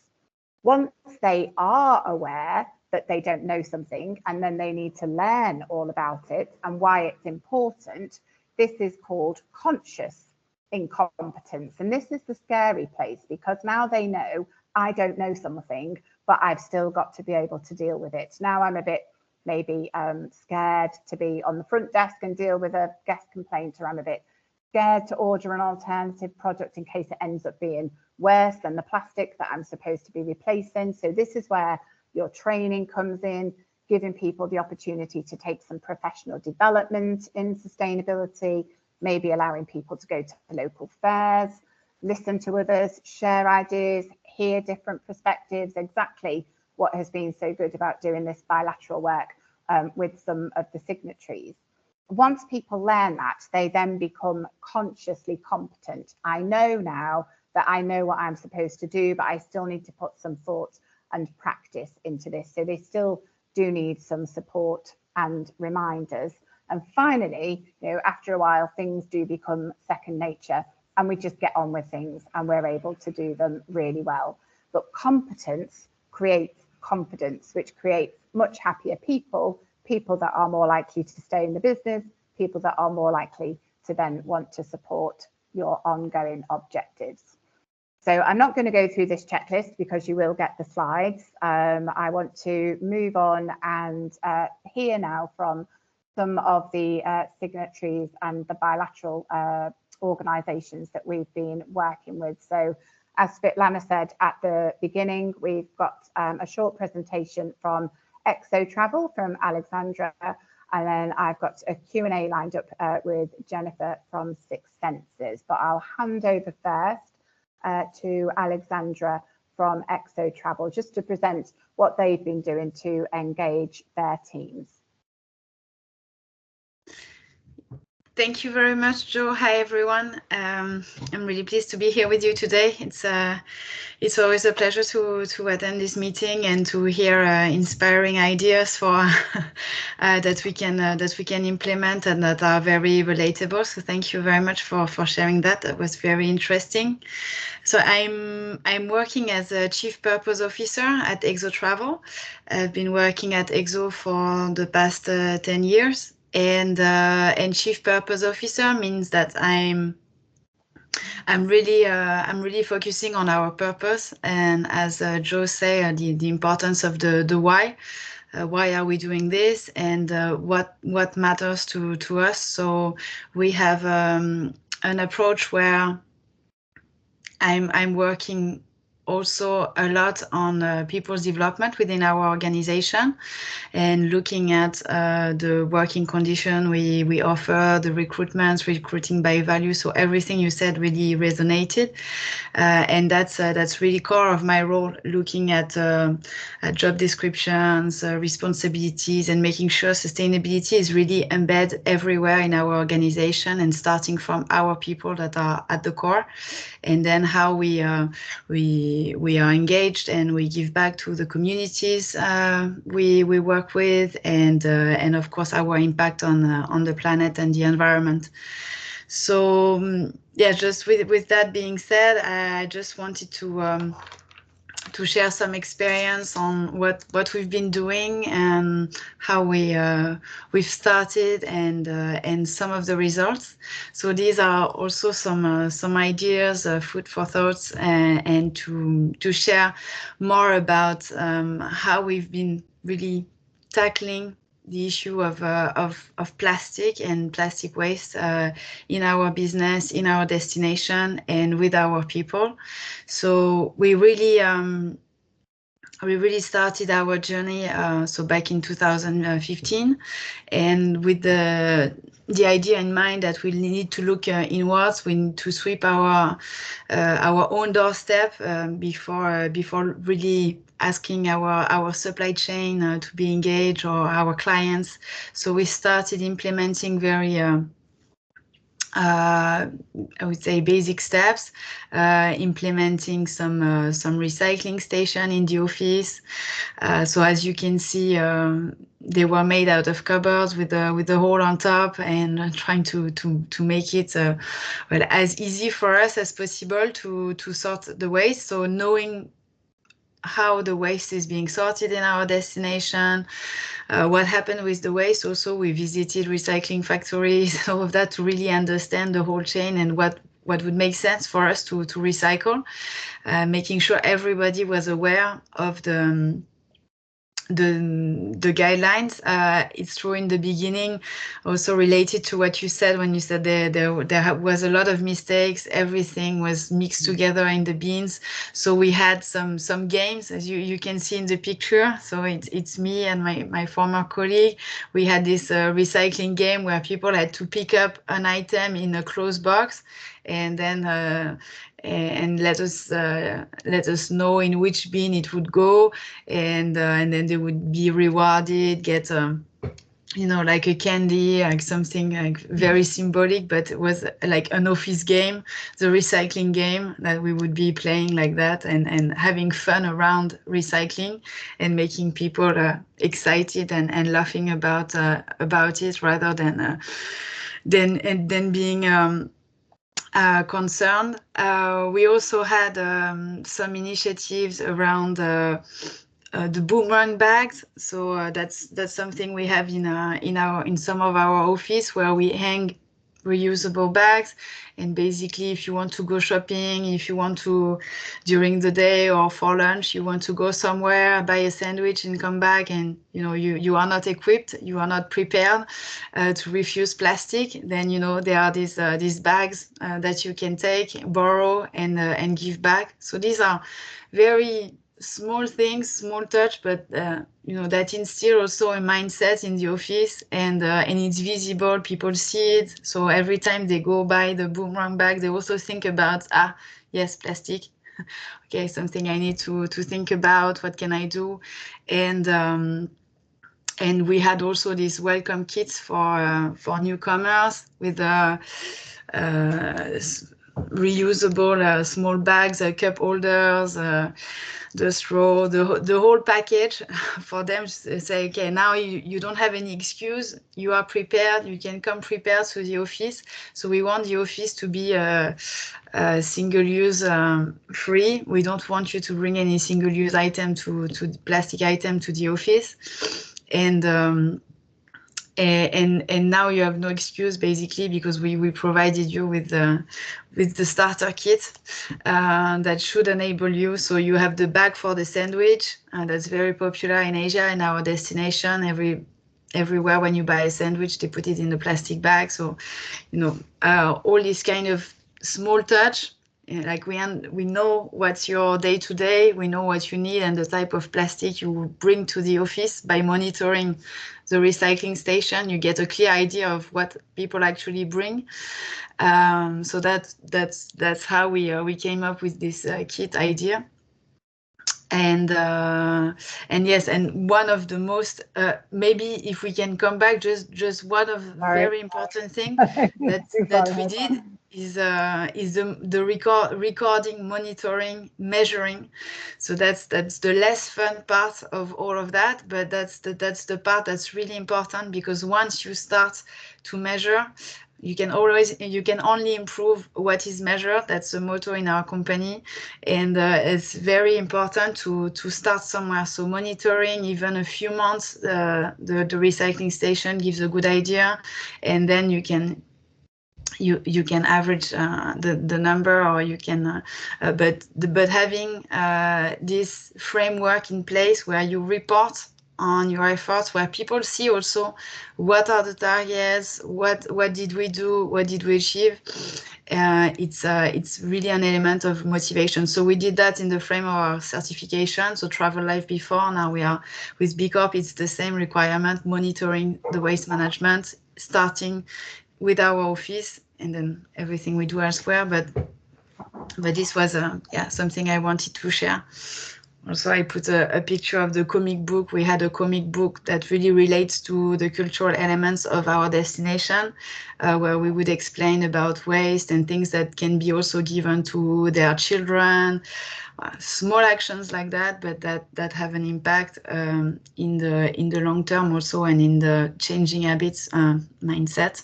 Once they are aware that they don't know something, and then they need to learn all about it and why it's important, this is called conscious incompetence. And this is the scary place, because now they know I don't know something, but I've still got to be able to deal with it. Now I'm a bit maybe scared to be on the front desk and deal with a guest complaint, or I'm a bit scared to order an alternative product in case it ends up being worse than the plastic that I'm supposed to be replacing. So this is where your training comes in, giving people the opportunity to take some professional development in sustainability, maybe allowing people to go to local fairs, listen to others, share ideas, hear different perspectives, exactly what has been so good about doing this bilateral work with some of the signatories. Once people learn that, they then become consciously competent. I know now that I know what I'm supposed to do, but I still need to put some thought and practice into this. So they still do need some support and reminders. And finally, after a while, things do become second nature, and we just get on with things and we're able to do them really well. But competence creates confidence, which creates much happier people, people that are more likely to stay in the business, people that are more likely to then want to support your ongoing objectives. So I'm not going to go through this checklist because you will get the slides. I want to move on and hear now from some of the signatories and the bilateral organisations that we've been working with. So as Svetlana said at the beginning, we've got a short presentation from Exo Travel from Alexandra, and then I've got a Q&A lined up with Jennifer from Six Senses. But I'll hand over first to Alexandra from Exo Travel, just to present what they've been doing to engage their teams. Thank you very much, Jo. Hi, everyone. I'm really pleased to be here with you today. It's always a pleasure to attend this meeting and to hear inspiring ideas for that we can implement and that are very relatable. So thank you very much for sharing that. That was very interesting. So I'm working as a Chief Purpose Officer at Exo Travel. I've been working at Exo for the past 10 years. And Chief Purpose Officer means that I'm really focusing on our purpose, and as Jo said, the importance of the why. Why are we doing this, and what matters to us? So we have an approach where I'm working also a lot on people's development within our organization, and looking at the working condition we offer, the recruiting by value. So everything you said really resonated, and that's really core of my role, looking at job descriptions, responsibilities, and making sure sustainability is really embedded everywhere in our organization, and starting from our people that are at the core, and then how we are engaged and we give back to the communities we work with, and of course our impact on the planet and the environment. So yeah, just with that being said, I just wanted to share some experience on what we've been doing and how we've started, and some of the results. So these are also some ideas, food for thoughts, and to share more about how we've been really tackling the issue of plastic and plastic waste in our business, in our destination, and with our people. So we really started our journey so back in 2015, and with the idea in mind that we need to look inwards. We need to sweep our own doorstep before really asking our supply chain to be engaged, or our clients. So we started implementing very I would say basic steps, implementing some recycling station in the office. So as you can see, they were made out of cupboards with a hole on top, and trying to make it well, as easy for us as possible to sort the waste. So knowing how the waste is being sorted in our destination, what happened with the waste. Also, we visited recycling factories, all of that, to really understand the whole chain and what what would make sense for us to recycle, making sure everybody was aware of the guidelines. It's true in the beginning, also related to what you said when you said there was a lot of mistakes. Everything was mixed together in the bins. So we had some games, as you can see in the picture. So it's me and my former colleague. We had this recycling game where people had to pick up an item in a closed box, and then and let us know in which bin it would go, and then they would be rewarded, get like a candy, like something like very symbolic, but it was like an office game, the recycling game, that we would be playing like that, and having fun around recycling and making people excited and laughing about it, rather than being concerned. We also had some initiatives around the boomerang bags. So that's something we have in some of our office, where we hang reusable bags. And basically, if you want to go shopping, if you want to, during the day or for lunch, you want to go somewhere, buy a sandwich and come back, and you are not equipped, you are not prepared to refuse plastic, then there are these bags that you can take, borrow, and give back. So these are very small things, small touch, but that instill also a mindset in the office, and it's visible. People see it, so every time they go buy the boomerang bag, they also think about, yes, plastic. Okay, something I need to think about. What can I do? And we had also these welcome kits for newcomers with reusable small bags, cup holders, the straw, the whole package for them. Say, okay, now you don't have any excuse. You are prepared. You can come prepared to the office. So we want the office to be single-use free. We don't want you to bring any single-use item to plastic item to the office. And now you have no excuse, basically, because we provided you with the starter kit that should enable you. So you have the bag for the sandwich, that's very popular in Asia, in our destination. Everywhere when you buy a sandwich, they put it in the plastic bag. So all these kind of small touch. Like we know what's your day-to-day, we know what you need and the type of plastic you bring to the office. By monitoring the recycling station, you get a clear idea of what people actually bring. So that's how we came up with this kit idea. And yes, and one of the most maybe if we can come back, just one of very important thing that we did is the recording, monitoring, measuring. So that's the less fun part of all of that, but that's the part that's really important, because once you start to measure, you can only improve what is measured. That's the motto in our company, and it's very important to start somewhere. So monitoring even a few months, the recycling station gives a good idea, and then you can average the number, or you can but having this framework in place where you report on your efforts, where people see also what are the targets, what did we do, what did we achieve. It's really an element of motivation. So we did that in the frame of our certification. So Travel Life before, now we are with B Corp. It's the same requirement, monitoring the waste management, starting with our office and then everything we do elsewhere. But this was something I wanted to share. Also, I put a picture of the comic book. We had a comic book that really relates to the cultural elements of our destination, where we would explain about waste and things that can be also given to their children. Small actions like that, but that have an impact in the long term also, and in the changing habits mindset.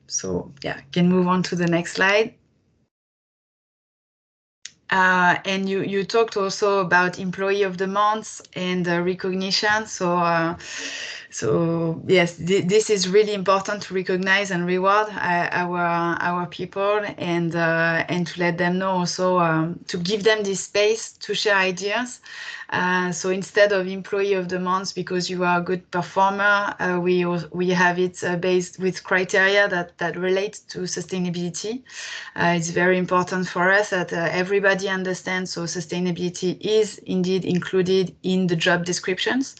So yeah, can move on to the next slide. And you talked also about Employee of the Month and recognition. So So yes, this is really important to recognize and reward our people, and to let them know also, to give them this space to share ideas. So instead of employee of the month because you are a good performer, we have it based with criteria that relate to sustainability. It's very important for us that everybody understands. So sustainability is indeed included in the job descriptions,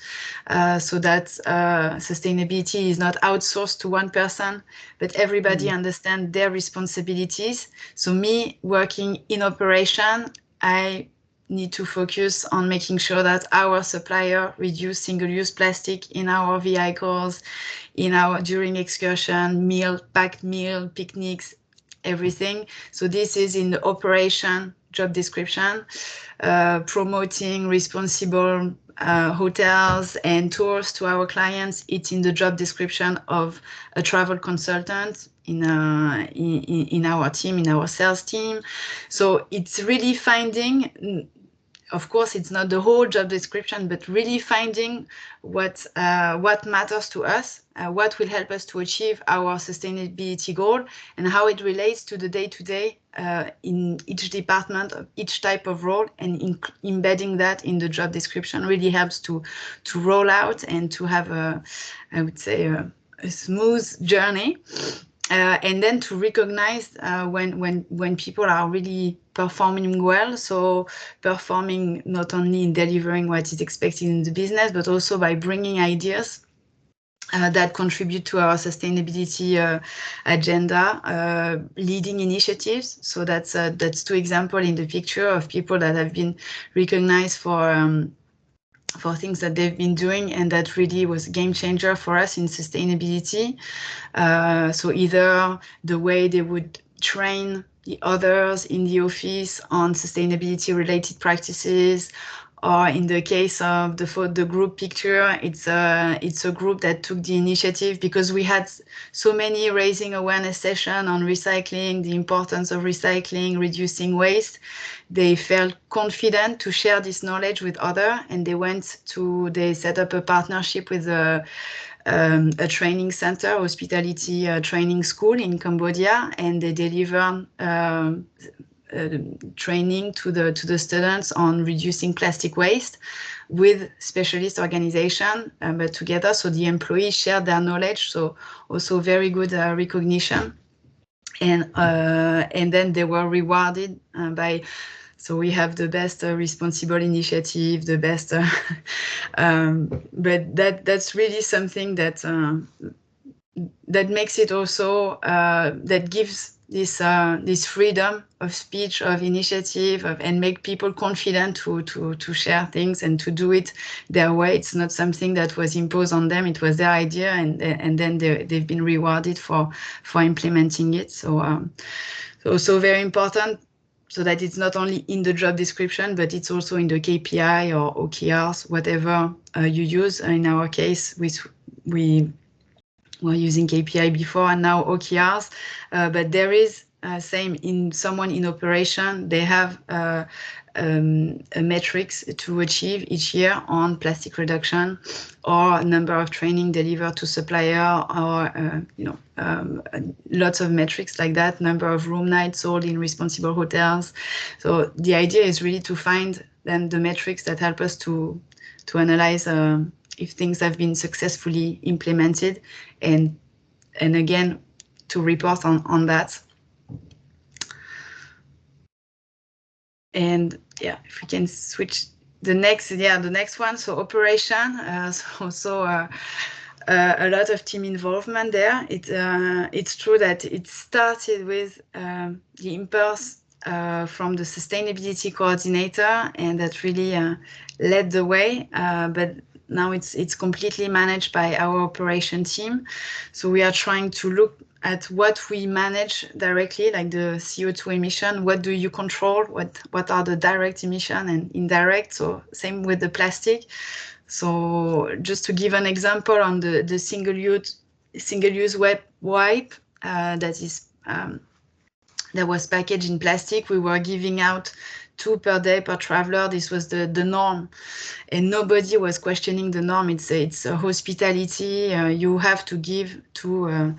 so that sustainability is not outsourced to one person, but everybody understands their responsibilities. So me working in operation, I need to focus on making sure that our supplier reduce single-use plastic in our vehicles, during excursion, packed meal, picnics, everything. So this is in the operation job description. Promoting responsible hotels and tours to our clients, it's in the job description of a travel consultant in our team, in our sales team. So it's really finding, of course, it's not the whole job description, but really finding what matters to us, what will help us to achieve our sustainability goal, and how it relates to the day-to-day in each department of each type of role, and embedding that in the job description really helps to roll out and to have I would say, a smooth journey. And then to recognize when people are really performing well. So performing not only in delivering what is expected in the business, but also by bringing ideas that contribute to our sustainability agenda, leading initiatives. So that's 2 examples in the picture of people that have been recognized for things that they've been doing, and that really was a game changer for us in sustainability. So either the way they would train the others in the office on sustainability related practices, or in the case of the group picture, it's a group that took the initiative because we had so many raising awareness sessions on recycling, the importance of recycling, reducing waste. They felt confident to share this knowledge with others, and they set up a partnership with a training center, hospitality training school in Cambodia, and they deliver training to the students on reducing plastic waste with specialist organization, but together, so the employees share their knowledge. So also very good recognition, and then they were rewarded by. So we have the best responsible initiative, the best, but that's really something that makes it also, that gives this freedom of speech, of initiative, and make people confident to share things and to do it their way. It's not something that was imposed on them; it was their idea, and then they've been rewarded for implementing it. So very important. So that it's not only in the job description, but it's also in the KPI or OKRs, whatever you use. In our case, we were using KPI before and now OKRs, but there is same in someone in operation. They have a metrics to achieve each year on plastic reduction, or number of training delivered to supplier, or lots of metrics like that, number of room nights sold in responsible hotels. So the idea is really to find then the metrics that help us to analyze if things have been successfully implemented, and again to report on that. And yeah, if we can switch the next one. So operation. A lot of team involvement there. It's true that it started with the impulse from the sustainability coordinator, and that really led the way. But now it's completely managed by our operation team. So we are trying to look at what we manage directly, like the CO2 emission. What do you control? What are the direct emission and indirect? So same with the plastic. So just to give an example on the single-use wipe that was packaged in plastic, we were giving out 2 per day per traveler. This was the norm, and nobody was questioning the norm. It's a hospitality. You have to give 2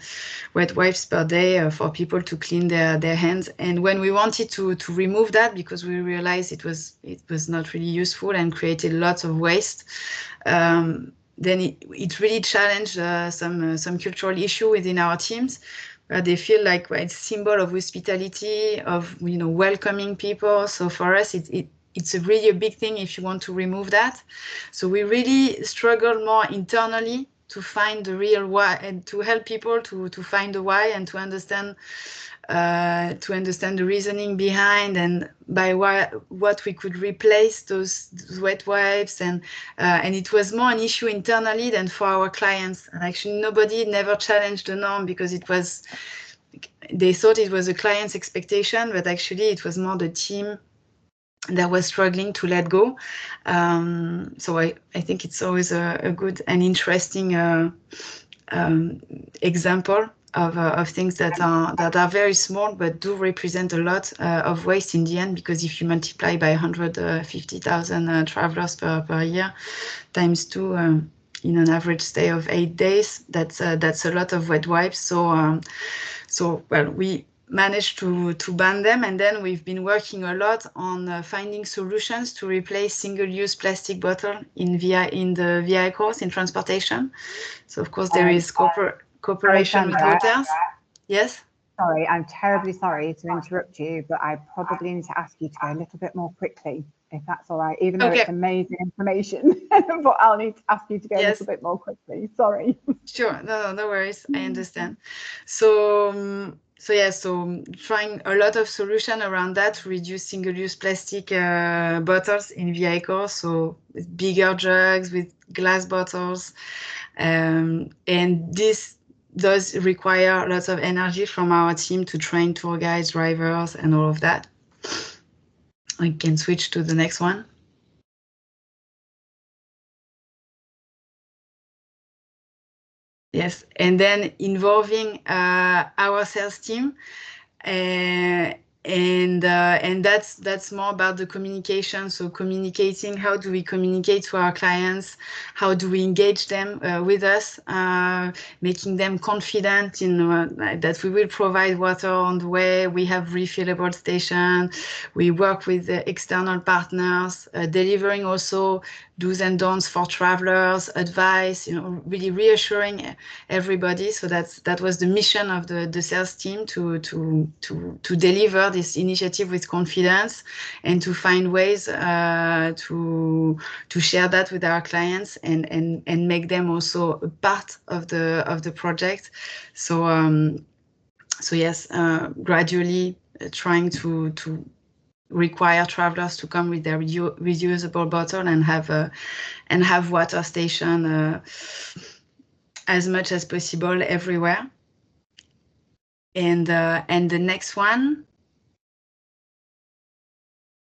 wet wipes per day for people to clean their hands. And when we wanted to remove that, because we realized it was not really useful and created lots of waste, then it really challenged some cultural issue within our teams, where they feel like, well, it's a symbol of hospitality, of welcoming people. So for us, it's really a big thing if you want to remove that. So we really struggle more internally to find the real why, and to help people to find the why, and to understand the reasoning behind, and by what we could replace those wet wipes, and it was more an issue internally than for our clients. And actually nobody never challenged the norm, because they thought it was a client's expectation, but actually it was more the team that was struggling to let go. So I think it's always a good and interesting example of things that are very small, but do represent a lot of waste in the end, because if you multiply by 150,000 travelers per year times 2 in an average stay of 8 days, that's a lot of wet wipes. So well, we managed to ban them, and then we've been working a lot on finding solutions to replace single-use plastic bottle in the vehicles in transportation. So of course there is cooperation with hotels. Yes? Sorry, I'm terribly sorry to interrupt you, but I probably need to ask you to go a little bit more quickly, if that's all right, even though it's amazing information, but I'll need to ask you to go a little bit more quickly. Sorry. Sure, no worries, I understand. So trying a lot of solution around that to reduce single-use plastic bottles in vehicles, so with bigger jugs, with glass bottles, and this does require lots of energy from our team to train tour guides, drivers, and all of that. I can switch to the next one. Yes, and then involving our sales team, and that's more about the communication. So communicating, how do we communicate to our clients? How do we engage them with us? Making them confident in that we will provide water on the way. We have refillable station. We work with external partners, delivering also do's and don'ts for travelers, advice, really reassuring everybody. So that was the mission of the sales team, to deliver this initiative with confidence, and to find ways to share that with our clients, and make them also a part of the project. So yes, gradually trying to require travelers to come with their reusable bottle, and have water station as much as possible everywhere. And the next one.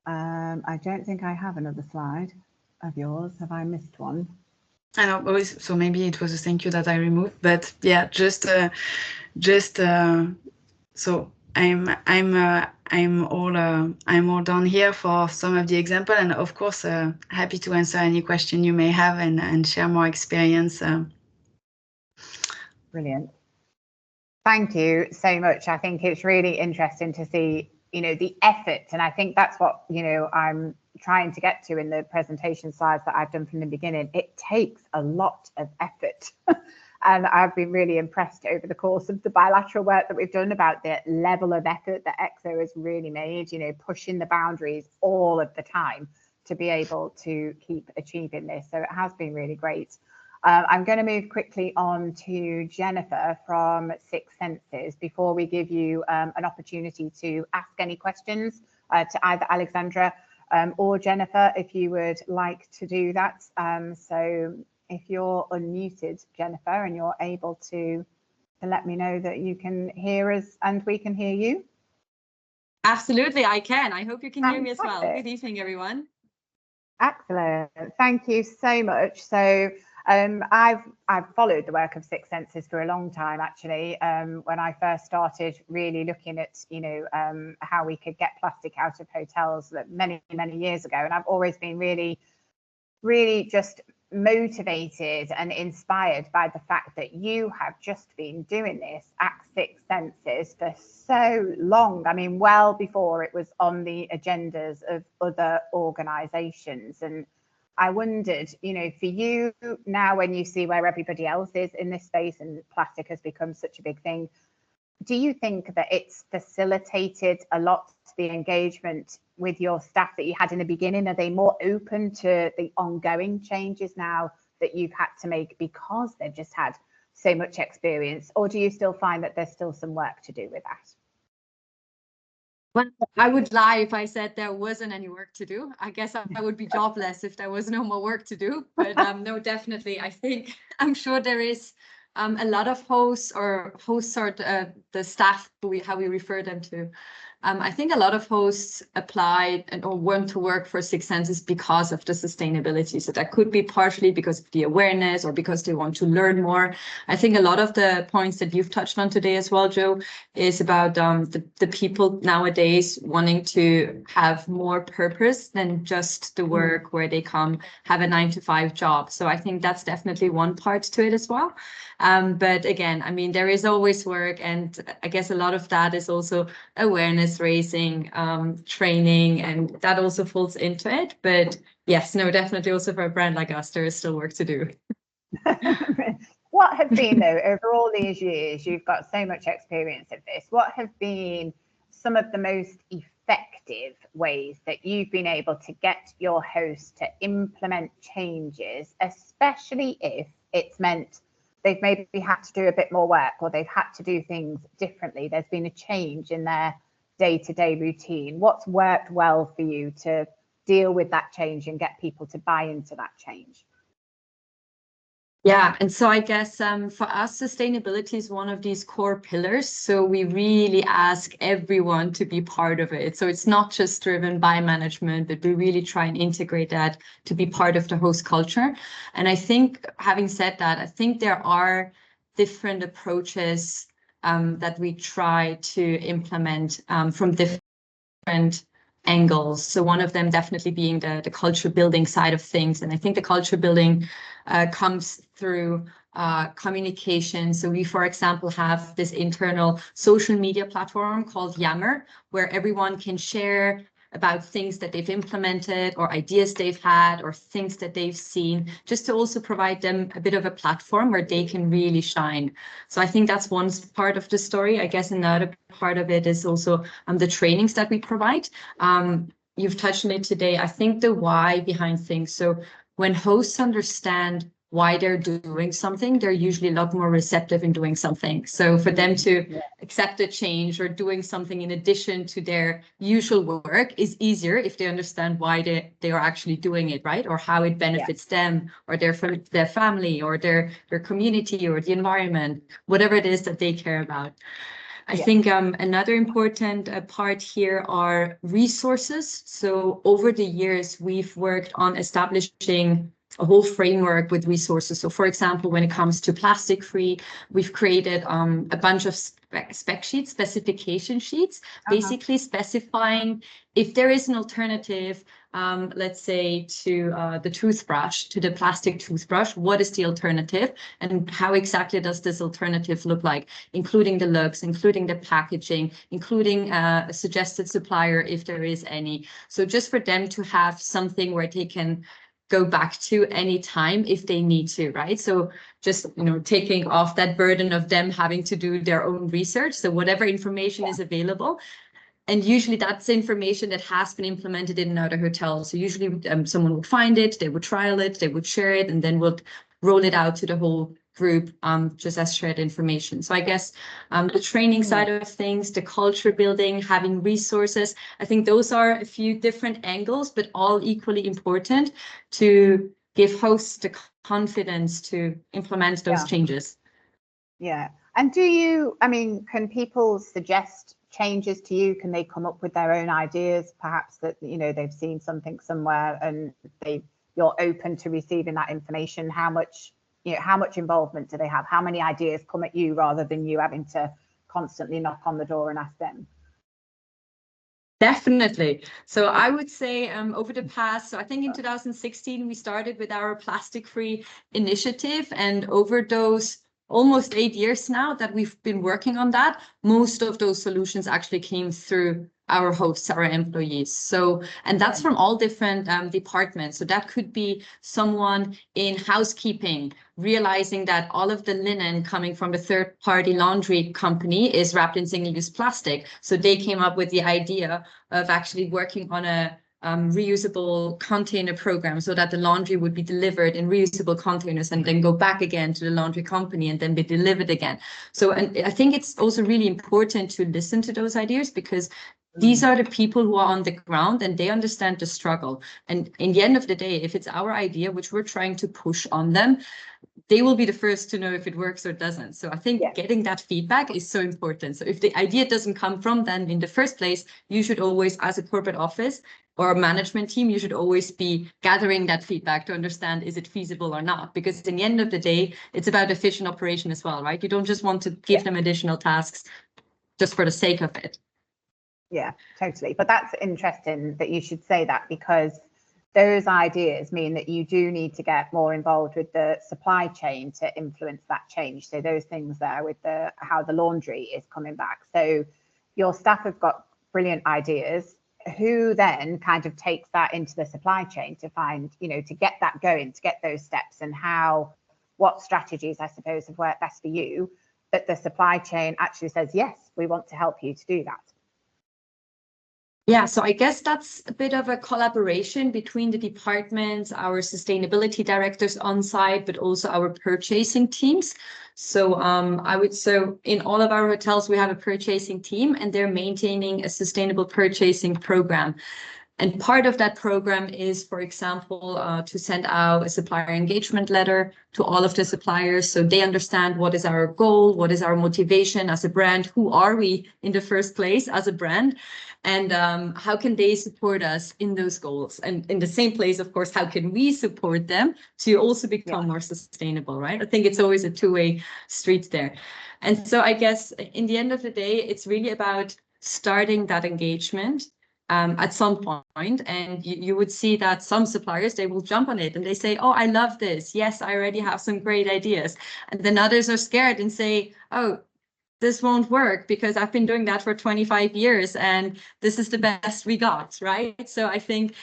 I don't think I have another slide of yours. Have I missed one? I know, so maybe it was a thank you that I removed, but yeah, just so I'm all done here for some of the example, and of course happy to answer any question you may have, and share more experience. Brilliant. Thank you so much. I think it's really interesting to see, the effort, and I think that's what, I'm trying to get to in the presentation slides that I've done from the beginning. It takes a lot of effort. And I've been really impressed over the course of the bilateral work that we've done about the level of effort that EXO has really made, pushing the boundaries all of the time to be able to keep achieving this. So it has been really great. I'm going to move quickly on to Jennifer from Six Senses before we give you an opportunity to ask any questions to either Alexandra or Jennifer, if you would like to do that. So if you're unmuted, Jennifer, and you're able to let me know that you can hear us and we can hear you. Absolutely, I can. I hope you can hear me as well. Good evening, everyone. Excellent. Thank you so much. So I've followed the work of Six Senses for a long time, actually. When I first started really looking at, how we could get plastic out of hotels many years ago, and I've always been really just motivated and inspired by the fact that you have just been doing this at Six Senses for so long. I mean, well before it was on the agendas of other organisations. And I wondered, for you now, when you see where everybody else is in this space and plastic has become such a big thing, do you think that it's facilitated a lot the engagement with your staff that you had in the beginning? Are they more open to the ongoing changes now that you've had to make because they've just had so much experience? Or do you still find that there's still some work to do with that? Well, I would lie if I said there wasn't any work to do. I guess I would be jobless if there was no more work to do. But no, definitely, I'm sure there is a lot of hosts or the staff, how we refer them to. I think a lot of hosts apply or want to work for Six Senses because of the sustainability. So that could be partially because of the awareness or because they want to learn more. I think a lot of the points that you've touched on today as well, Joe, is about the people nowadays wanting to have more purpose than just the work where they come have a 9-to-5 job. So I think that's definitely one part to it as well. But again, I mean, there is always work, and I guess a lot of that is also awareness raising, training, and that also falls into it. But yes, no, definitely also for a brand like us, there is still work to do. What have been, though, over all these years, you've got so much experience of this, what have been some of the most effective ways that you've been able to get your host to implement changes, especially if it's meant they've maybe had to do a bit more work or they've had to do things differently? There's been a change in their day-to-day routine. What's worked well for you to deal with that change and get people to buy into that change? Yeah, and so I guess for us, sustainability is one of these core pillars. So we really ask everyone to be part of it. So it's not just driven by management, but we really try and integrate that to be part of the host culture. And I think, having said that, I think there are different approaches that we try to implement from different angles. So one of them definitely being the culture building side of things. And I think the culture building comes through communication. So we, for example, have this internal social media platform called Yammer, where everyone can share about things that they've implemented or ideas they've had or things that they've seen, just to also provide them a bit of a platform where they can really shine. So I think that's one part of the story. I guess another part of it is also the trainings that we provide. You've touched on it today. I think the why behind things. So when hosts understand why they're doing something, they're usually a lot more receptive in doing something. So for them to accept a change or doing something in addition to their usual work is easier if they understand why they are actually doing it, right? Or how it benefits them or their family or their community or the environment, whatever it is that they care about. I think another important part here are resources. So over the years, we've worked on establishing a whole framework with resources. So for example, when it comes to plastic free, we've created a bunch of spec sheets, specification sheets, basically specifying if there is an alternative, let's say to the toothbrush, to the plastic toothbrush, what is the alternative and how exactly does this alternative look like, including the looks, including the packaging, including a suggested supplier if there is any. So just for them to have something where they can go back to any time if they need to, right? So just, taking off that burden of them having to do their own research. So whatever information is available, and usually that's information that has been implemented in another hotel. So usually someone would find it, they would trial it, they would share it, and then would roll it out to the whole group just as shared information. So I guess the training side of things, the culture building, having resources, I think those are a few different angles, but all equally important to give hosts the confidence to implement those changes. Yeah. And can people suggest changes to you? Can they come up with their own ideas, perhaps that, they've seen something somewhere and you're open to receiving that information? How much you know, how much involvement do they have? How many ideas come at you rather than you having to constantly knock on the door and ask them? Definitely. So I would say over the past, so I think in 2016, we started with our plastic-free initiative, and over those almost 8 years now that we've been working on that, most of those solutions actually came through our hosts, our employees. So, and that's from all different departments. So that could be someone in housekeeping, realizing that all of the linen coming from the third-party laundry company is wrapped in single-use plastic. So they came up with the idea of actually working on a reusable container program so that the laundry would be delivered in reusable containers and then go back again to the laundry company and then be delivered again. So, and I think it's also really important to listen to those ideas, because these are the people who are on the ground and they understand the struggle. And in the end of the day, if it's our idea, which we're trying to push on them, they will be the first to know if it works or doesn't. So I think getting that feedback is so important. So if the idea doesn't come from them in the first place, you should always, as a corporate office or a management team, you should always be gathering that feedback to understand, is it feasible or not? Because in the end of the day, it's about efficient operation as well, right? You don't just want to give them additional tasks just for the sake of it. Yeah, totally. But that's interesting that you should say that, because those ideas mean that you do need to get more involved with the supply chain to influence that change. So those things there with the how the laundry is coming back. So your staff have got brilliant ideas. Who then kind of takes that into the supply chain to find, you know, to get that going, to get those steps, and what strategies, I suppose, have worked best for you that the supply chain actually says, yes, we want to help you to do that? Yeah, so I guess that's a bit of a collaboration between the departments, our sustainability directors on site, but also our purchasing teams. So so in all of our hotels, we have a purchasing team and they're maintaining a sustainable purchasing program. And part of that program is, for example, to send out a supplier engagement letter to all of the suppliers so they understand what is our goal, what is our motivation as a brand, who are we in the first place as a brand, and how can they support us in those goals. And in the same place, of course, how can we support them to also become more sustainable, right? I think it's always a two-way street there. And so I guess in the end of the day, it's really about starting that engagement at some point, and you would see that some suppliers, they will jump on it and they say, oh, I love this. Yes, I already have some great ideas. And then others are scared and say, oh, this won't work because I've been doing that for 25 years and this is the best we got, right? So I think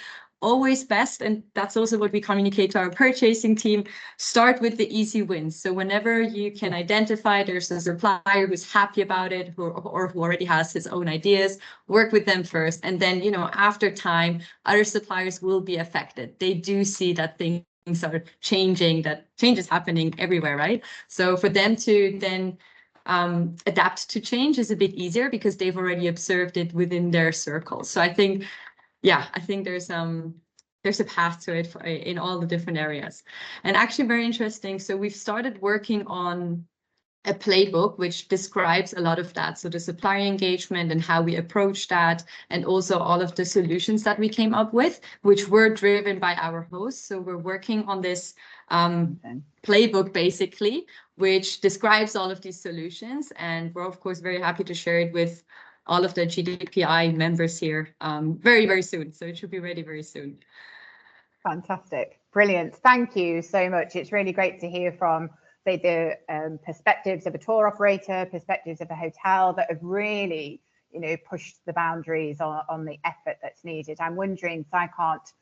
always best, and that's also what we communicate to our purchasing team, start with the easy wins. So whenever you can identify there's a supplier who's happy about it or who already has his own ideas, work with them first. And then, you know, after time, other suppliers will be affected. They do see that things are changing, that change is happening everywhere, right? So for them to then adapt to change is a bit easier because they've already observed it within their circle. So I think, yeah, I think there's a path to it in all the different areas. And actually very interesting. So we've started working on a playbook which describes a lot of that. So the supplier engagement and how we approach that, and also all of the solutions that we came up with, which were driven by our hosts. So we're working on this playbook basically, which describes all of these solutions. And we're of course very happy to share it with all of the GTPI members here very, very soon. So it should be ready very soon. Fantastic. Brilliant. Thank you so much. It's really great to hear from the perspectives of a tour operator, perspectives of a hotel that have really, you know, pushed the boundaries on the effort that's needed. I'm wondering, so I can't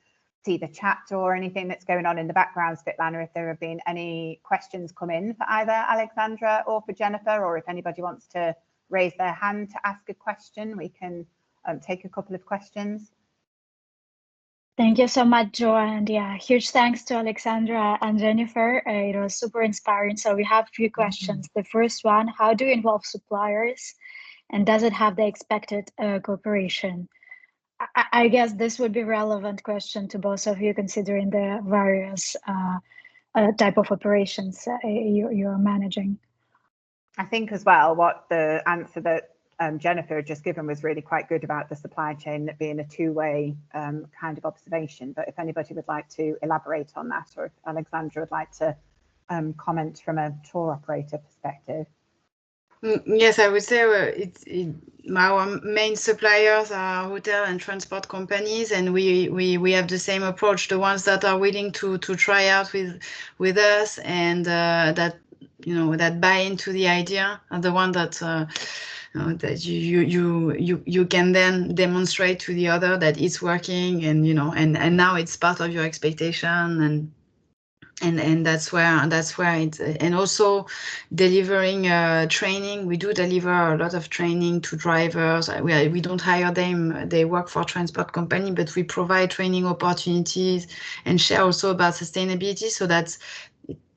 see the chat or anything that's going on in the background, Svetlana, if there have been any questions come in for either Alexandra or for Jennifer, or if anybody wants to raise their hand to ask a question, we can take a couple of questions. Thank you so much, Jo, and yeah, huge thanks to Alexandra and Jennifer. It was super inspiring. So we have a few questions. The first one, how do you involve suppliers, and does it have the expected cooperation? I guess this would be a relevant question to both of you, considering the various type of operations you're managing. I think as well, what the answer that Jennifer had just given was really quite good about the supply chain, that being a two-way kind of observation. But if anybody would like to elaborate on that, or if Alexandra would like to comment from a tour operator perspective. Yes, I would say our main suppliers are hotel and transport companies, and we have the same approach. The ones that are willing to try out with us and that that buy into the idea are the one that that you can then demonstrate to the other that it's working, and and now it's part of your expectation, and that's where it's, and also delivering training. We do deliver a lot of training to drivers. We don't hire them, they work for transport company, but we provide training opportunities and share also about sustainability, so that's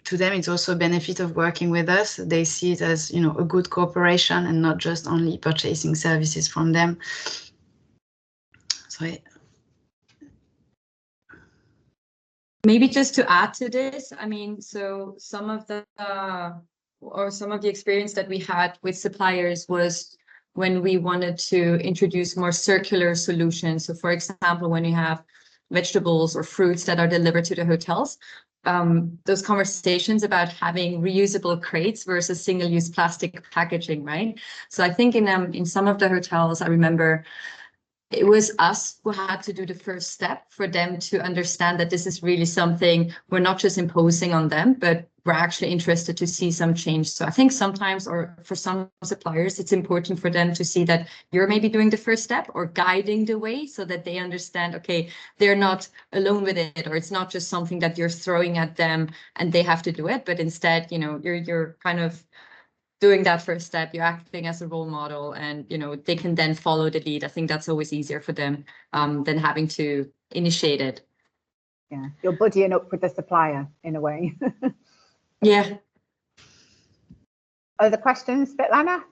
to them it's also a benefit of working with us. They see it as a good cooperation and not just only purchasing services from them. So maybe just to add to this, I mean, so some of the experience that we had with suppliers was when we wanted to introduce more circular solutions. So for example, when you have vegetables or fruits that are delivered to the hotels, those conversations about having reusable crates versus single-use plastic packaging, right? So I think in some of the hotels, I remember it was us who had to do the first step for them to understand that this is really something we're not just imposing on them, but we're actually interested to see some change. So I think sometimes, or for some suppliers, it's important for them to see that you're maybe doing the first step or guiding the way, so that they understand, okay, they're not alone with it, or it's not just something that you're throwing at them and they have to do it, but instead, you're kind of doing that first step, you're acting as a role model, and they can then follow the lead. I think that's always easier for them than having to initiate it. Yeah, you're buddying up with the supplier in a way. Yeah. Other questions, Svetlana?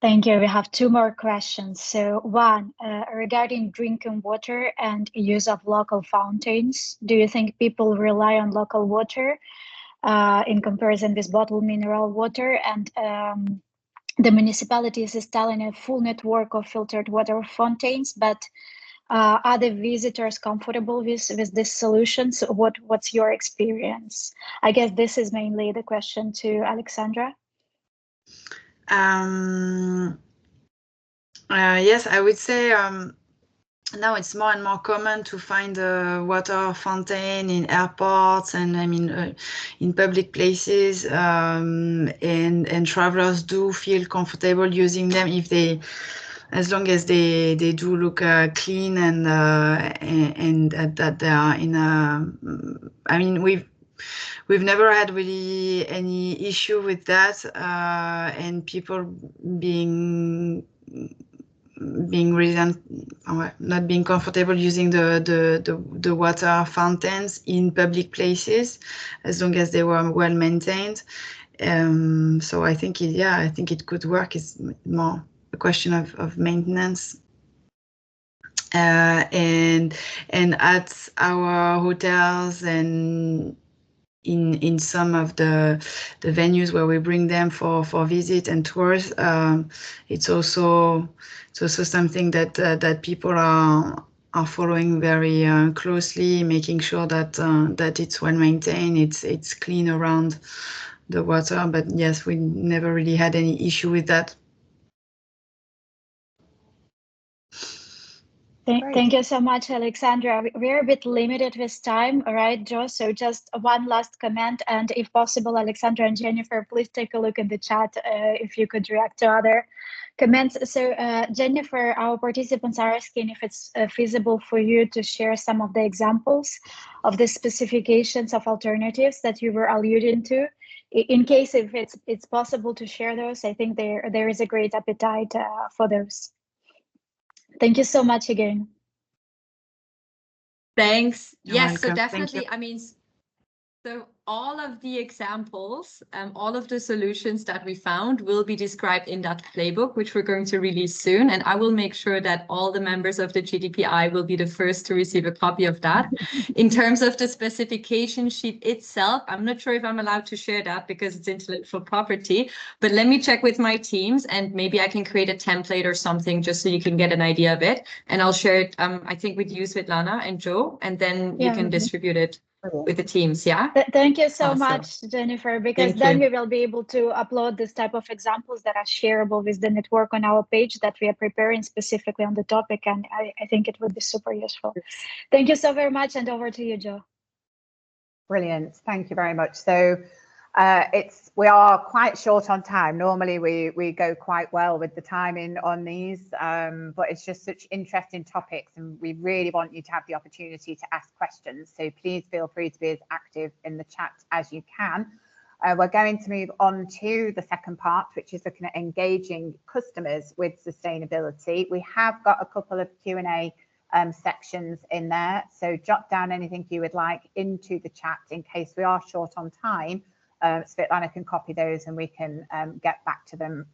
Thank you. We have two more questions. So one, regarding drinking water and use of local fountains, do you think people rely on local water in comparison with bottled mineral water? And the municipalities is installing a full network of filtered water fountains, but are the visitors comfortable with this solution? So what's your experience? I guess this is mainly the question to Alexandra. Yes, I would say now it's more and more common to find a water fountain in airports and in public places, and travelers do feel comfortable using them as long as they do look clean and that they are in a. We've never had really any issue with that, and people being not being comfortable using the water fountains in public places, as long as they were well maintained. So I think it could work. It's more a question of maintenance. And at our hotels and in some of the venues where we bring them for visit and tours, it's also something that people are following very closely, making sure that it's well maintained, it's clean around the water. But yes, we never really had any issue with that. Thank you so much, Alexandra. We're a bit limited with time, all right, Jo? So just one last comment, and if possible, Alexandra and Jennifer, please take a look in the chat if you could react to other comments. So Jennifer, our participants are asking if it's feasible for you to share some of the examples of the specifications of alternatives that you were alluding to. In case if it's possible to share those, I think there is a great appetite for those. Thank you so much again. Thanks. You're yes, welcome. so definitely, so all of the examples, all of the solutions that we found will be described in that playbook, which we're going to release soon. And I will make sure that all the members of the GTPI will be the first to receive a copy of that. In terms of the specification sheet itself, I'm not sure if I'm allowed to share that because it's intellectual property, but let me check with my teams and maybe I can create a template or something just so you can get an idea of it. And I'll share it, I think with you, Svetlana and Jo, and then you can distribute it with the teams. Yeah. Thank you so Awesome. much, Jennifer, because Thank then you. we will be able to upload this type of examples that are shareable with the network on our page that we are preparing specifically on the topic. And I think it would be super useful. Thank you so very much. And over to you, Jo. Brilliant. Thank you very much. So we are quite short on time. Normally we go quite well with the timing on these, but it's just such interesting topics, and we really want you to have the opportunity to ask questions. So please feel free to be as active in the chat as you can. We're going to move on to the second part, which is looking at engaging customers with sustainability. We have got a couple of Q&A sections in there, so jot down anything you would like into the chat in case we are short on time. Svetlana can copy those and we can get back to them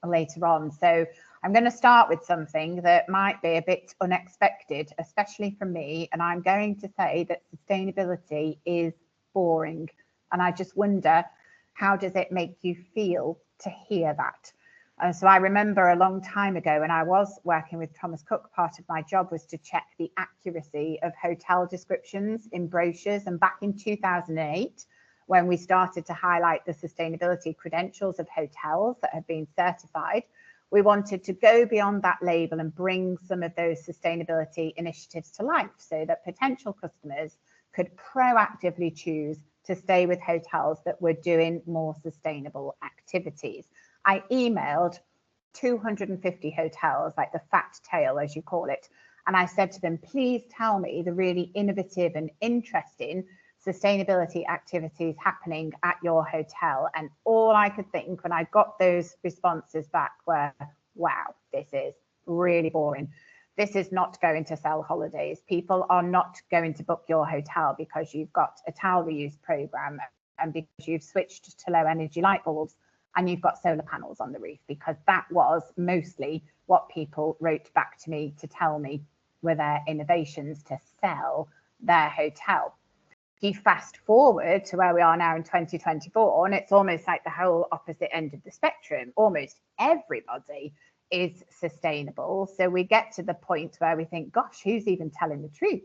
later on. So I'm going to start with something that might be a bit unexpected, especially for me, and I'm going to say that sustainability is boring, and I just wonder, how does it make you feel to hear that? So I remember a long time ago when I was working with Thomas Cook, part of my job was to check the accuracy of hotel descriptions in brochures, and back in 2008, when we started to highlight the sustainability credentials of hotels that have been certified, we wanted to go beyond that label and bring some of those sustainability initiatives to life so that potential customers could proactively choose to stay with hotels that were doing more sustainable activities. I emailed 250 hotels, like the fat tail, as you call it, and I said to them, please tell me the really innovative and interesting sustainability activities happening at your hotel. And all I could think when I got those responses back were, wow, this is really boring. This is not going to sell holidays. People are not going to book your hotel because you've got a towel reuse program and because you've switched to low energy light bulbs and you've got solar panels on the roof, because that was mostly what people wrote back to me to tell me were their innovations to sell their hotel. You fast forward to where we are now in 2024, and it's almost like the whole opposite end of the spectrum. Almost everybody is sustainable. So we get to the point where we think, gosh, who's even telling the truth?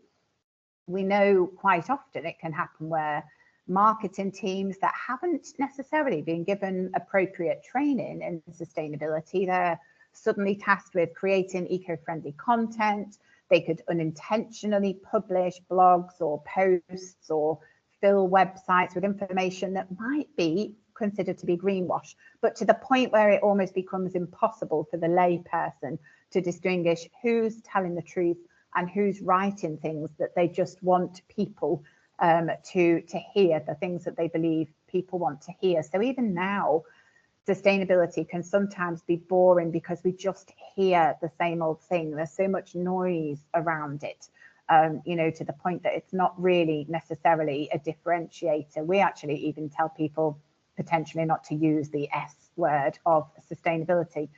We know quite often it can happen where marketing teams that haven't necessarily been given appropriate training in sustainability, they're suddenly tasked with creating eco-friendly content. They could unintentionally publish blogs or posts or fill websites with information that might be considered to be greenwash, but to the point where it almost becomes impossible for the lay person to distinguish who's telling the truth and who's writing things that they just want people to hear, the things that they believe people want to hear. So even now, sustainability can sometimes be boring because we just hear the same old thing. There's so much noise around it, you know, to the point that it's not really necessarily a differentiator. We actually even tell people potentially not to use the S word of sustainability.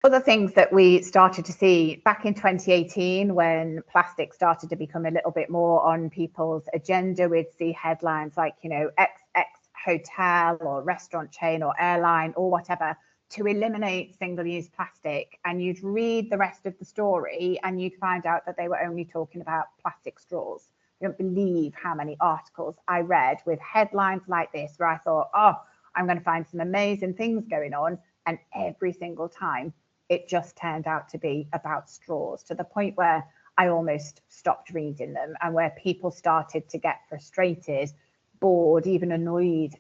Other things that we started to see back in 2018, when plastic started to become a little bit more on people's agenda, we'd see headlines like, you know, XX hotel or restaurant chain or airline or whatever to eliminate single-use plastic, and you'd read the rest of the story and you'd find out that they were only talking about plastic straws. You don't believe how many articles I read with headlines like this where I thought, oh, I'm going to find some amazing things going on, and every single time it just turned out to be about straws, to the point where I almost stopped reading them, and where people started to get frustrated, bored, even annoyed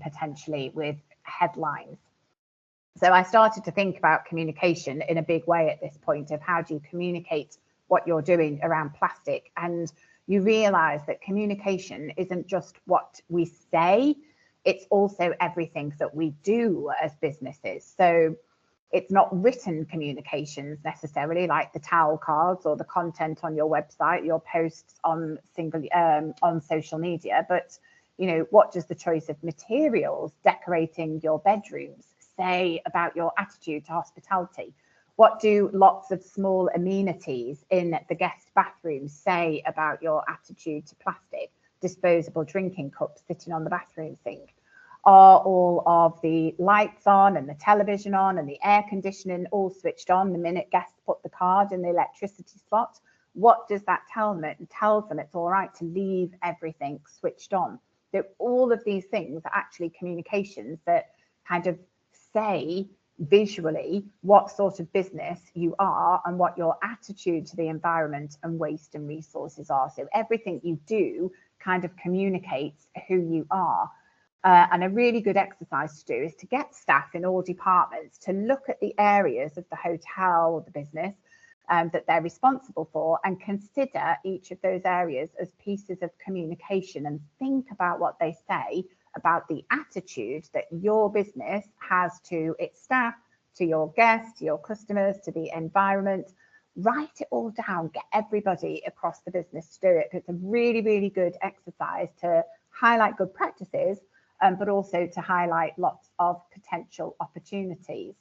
potentially with headlines. So I started to think about communication in a big way at this point, of how do you communicate what you're doing around plastic. And you realize that communication isn't just what we say, it's also everything that we do as businesses. So it's not written communications necessarily, like the towel cards or the content on your website, your posts on social media, but you know, what does the choice of materials decorating your bedrooms say about your attitude to hospitality? What do lots of small amenities in the guest bathrooms say about your attitude to plastic? Disposable drinking cups sitting on the bathroom sink. Are all of the lights on and the television on and the air conditioning all switched on the minute guests put the card in the electricity slot? what does that tell them? It tells them it's all right to leave everything switched on. So all of these things are actually communications that kind of say visually what sort of business you are and what your attitude to the environment and waste and resources are. So everything you do kind of communicates who you are. And a really good exercise to do is to get staff in all departments to look at the areas of the hotel or the business that they're responsible for, and consider each of those areas as pieces of communication, and think about what they say about the attitude that your business has to its staff, to your guests, to your customers, to the environment. Write it all down, get everybody across the business to do it. It's a really, really good exercise to highlight good practices, but also to highlight lots of potential opportunities.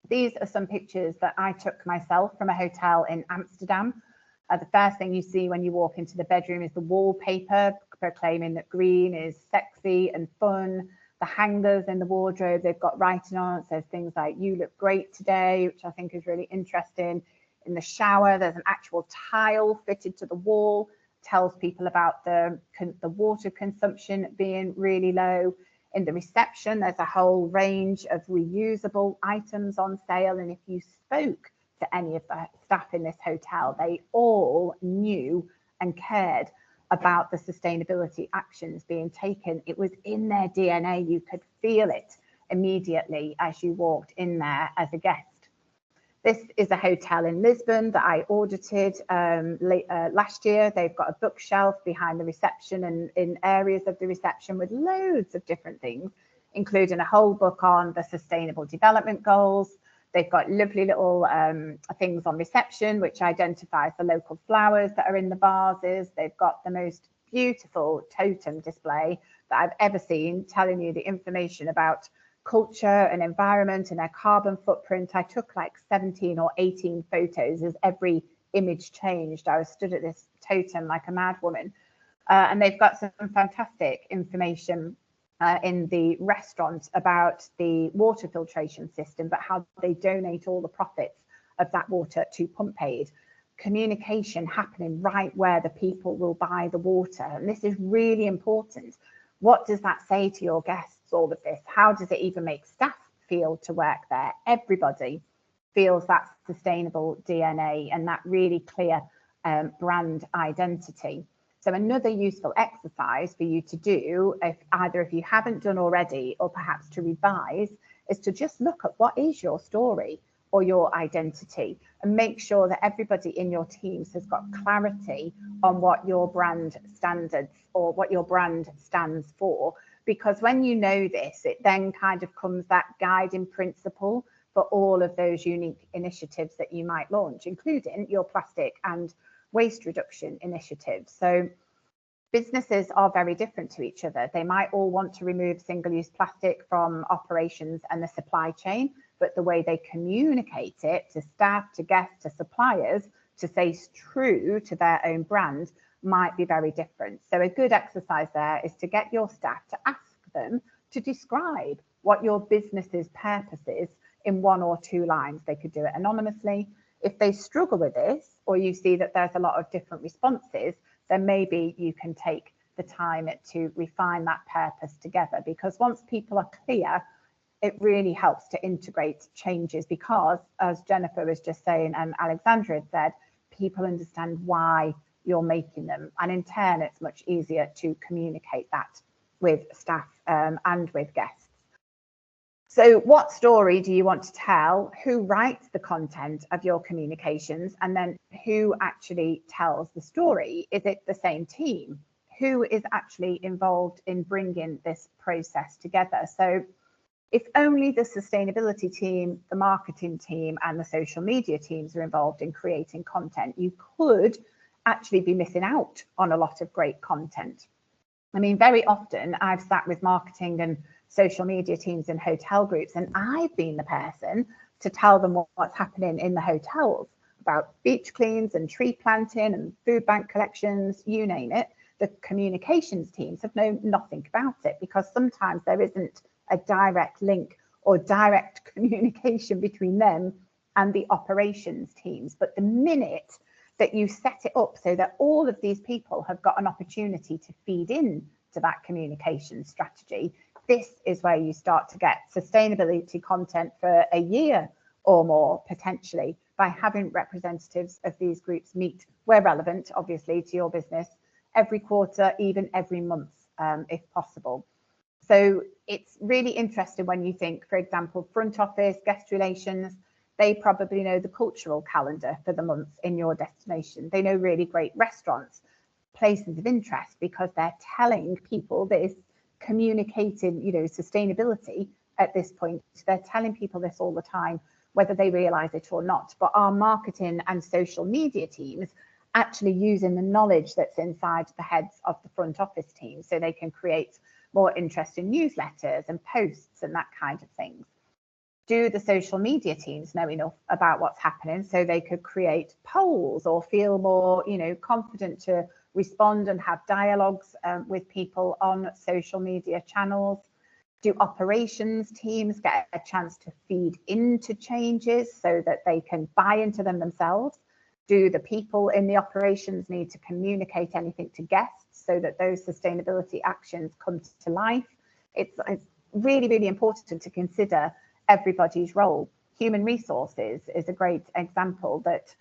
These are some pictures that I took myself from a hotel in Amsterdam. The first thing you see when you walk into the bedroom is the wallpaper proclaiming that green is sexy and fun. The hangers in the wardrobe, they've got writing on it, says things like "you look great today," which I think is really interesting. In the shower, there's an actual tile fitted to the wall, tells people about the water consumption being really low. In the reception, there's a whole range of reusable items on sale, and if you spoke to any of the staff in this hotel, they all knew and cared about the sustainability actions being taken. It was in their DNA. You could feel it immediately as you walked in there as a guest. This is a hotel in Lisbon that I audited last year. They've got a bookshelf behind the reception and in areas of the reception with loads of different things, including a whole book on the Sustainable Development Goals. They've got lovely little things on reception, which identifies the local flowers that are in the vases. They've got the most beautiful totem display that I've ever seen, telling you the information about culture and environment and their carbon footprint. I took like 17 or 18 photos as every image changed. I was stood at this totem like a mad woman. And they've got some fantastic information in the restaurant about the water filtration system, but how they donate all the profits of that water to Pump Aid. Communication happening right where the people will buy the water. And this is really important. What does that say to your guests, all of this? How does it even make staff feel to work there? Everybody feels that sustainable DNA and that really clear brand identity. So another useful exercise for you to do, if you haven't done already, or perhaps to revise, is to just look at what is your story or your identity, and make sure that everybody in your teams has got clarity on what your brand standards or what your brand stands for. Because when you know this, it then kind of comes that guiding principle for all of those unique initiatives that you might launch, including your plastic and waste reduction initiatives. So businesses are very different to each other. They might all want to remove single-use plastic from operations and the supply chain, but the way they communicate it to staff, to guests, to suppliers, to stay true to their own brand might be very different. So a good exercise there is to get your staff to ask them to describe what your business's purpose is in 1 or 2 lines. They could do it anonymously. If they struggle with this, or you see that there's a lot of different responses, then maybe you can take the time to refine that purpose together, because once people are clear, it really helps to integrate changes, because as Jennifer was just saying and Alexandra had said, people understand why you're making them, and in turn it's much easier to communicate that with staff and with guests. So what story do you want to tell? Who writes the content of your communications, and then who actually tells the story? Is it the same team? Who is actually involved in bringing this process together? So if only the sustainability team, the marketing team, and the social media teams are involved in creating content, you could actually be missing out on a lot of great content. I mean, very often I've sat with marketing and social media teams in hotel groups, and I've been the person to tell them what's happening in the hotels about beach cleans and tree planting and food bank collections, you name it. The communications teams have known nothing about it, because sometimes there isn't a direct link or direct communication between them and the operations teams. But the minute that you set it up so that all of these people have got an opportunity to feed in to that communication strategy. This is where you start to get sustainability content for a year or more, potentially, by having representatives of these groups meet where relevant, obviously, to your business every quarter, even every month, if possible. So it's really interesting when you think, for example, front office, guest relations, they probably know the cultural calendar for the month in your destination. They know really great restaurants, places of interest, because they're telling people this, communicating, sustainability at this point. They're telling people this all the time, whether they realize it or not. But our marketing and social media teams actually using the knowledge that's inside the heads of the front office team, so they can create more interesting newsletters and posts and that kind of things. Do the social media teams know enough about what's happening so they could create polls or feel more, confident to respond and have dialogues with people on social media channels? Do operations teams get a chance to feed into changes so that they can buy into them themselves? Do the people in the operations need to communicate anything to guests so that those sustainability actions come to life? It's really, really important to consider everybody's role. Human resources is a great example that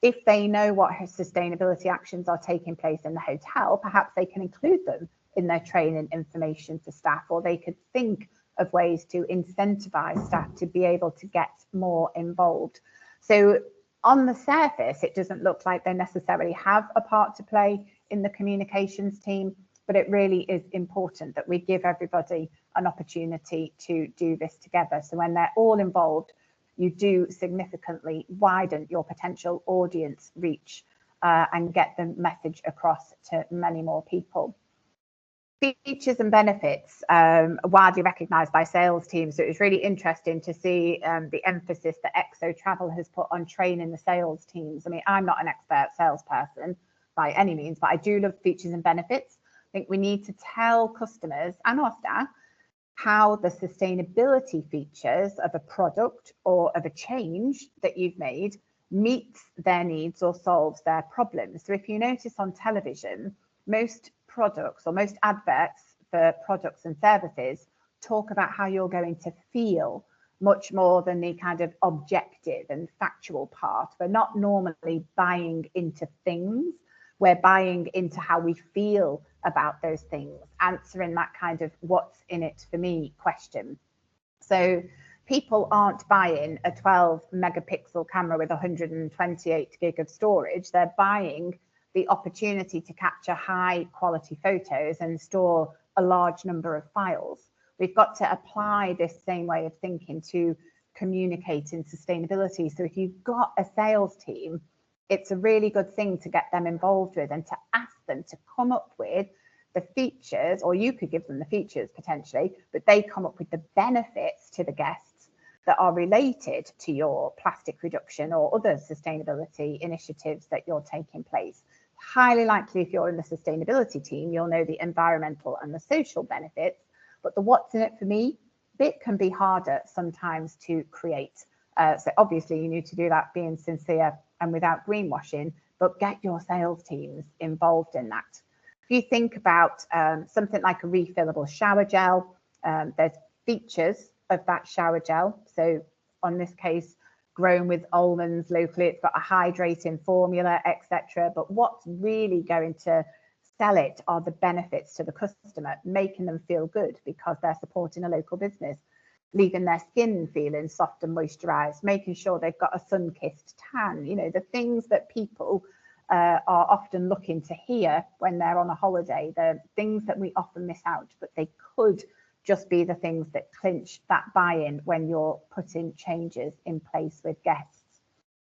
if they know what sustainability actions are taking place in the hotel, perhaps they can include them in their training information for staff, or they could think of ways to incentivize staff to be able to get more involved. So on the surface, it doesn't look like they necessarily have a part to play in the communications team, but it really is important that we give everybody an opportunity to do this together. So when they're all involved, you do significantly widen your potential audience reach and get the message across to many more people. Features and benefits are widely recognised by sales teams. So it was really interesting to see the emphasis that EXO Travel has put on training the sales teams. I mean, I'm not an expert salesperson by any means, but I do love features and benefits. I think we need to tell customers and our staff how the sustainability features of a product or of a change that you've made meets their needs or solves their problems. So if you notice on television, most products or most adverts for products and services talk about how you're going to feel much more than the kind of objective and factual part. We're not normally buying into things. We're buying into how we feel about those things, answering that kind of what's in it for me question. So people aren't buying a 12 megapixel camera with 128 gig of storage. They're buying the opportunity to capture high quality photos and store a large number of files. We've got to apply this same way of thinking to communicating sustainability. So if you've got a sales team, it's a really good thing to get them involved with and to ask them to come up with the features, or you could give them the features potentially, but they come up with the benefits to the guests that are related to your plastic reduction or other sustainability initiatives that you're taking place. Highly likely if you're in the sustainability team, you'll know the environmental and the social benefits, but the what's in it for me bit can be harder sometimes to create. So obviously you need to do that being sincere and without greenwashing, but get your sales teams involved in that. If you think about something like a refillable shower gel, there's features of that shower gel. So on this case, grown with almonds locally, it's got a hydrating formula, etc. But what's really going to sell it are the benefits to the customer, making them feel good because they're supporting a local business, leaving their skin feeling soft and moisturized, making sure they've got a sun-kissed tan, the things that people are often looking to hear when they're on a holiday, the things that we often miss out, but they could just be the things that clinch that buy-in when you're putting changes in place with guests.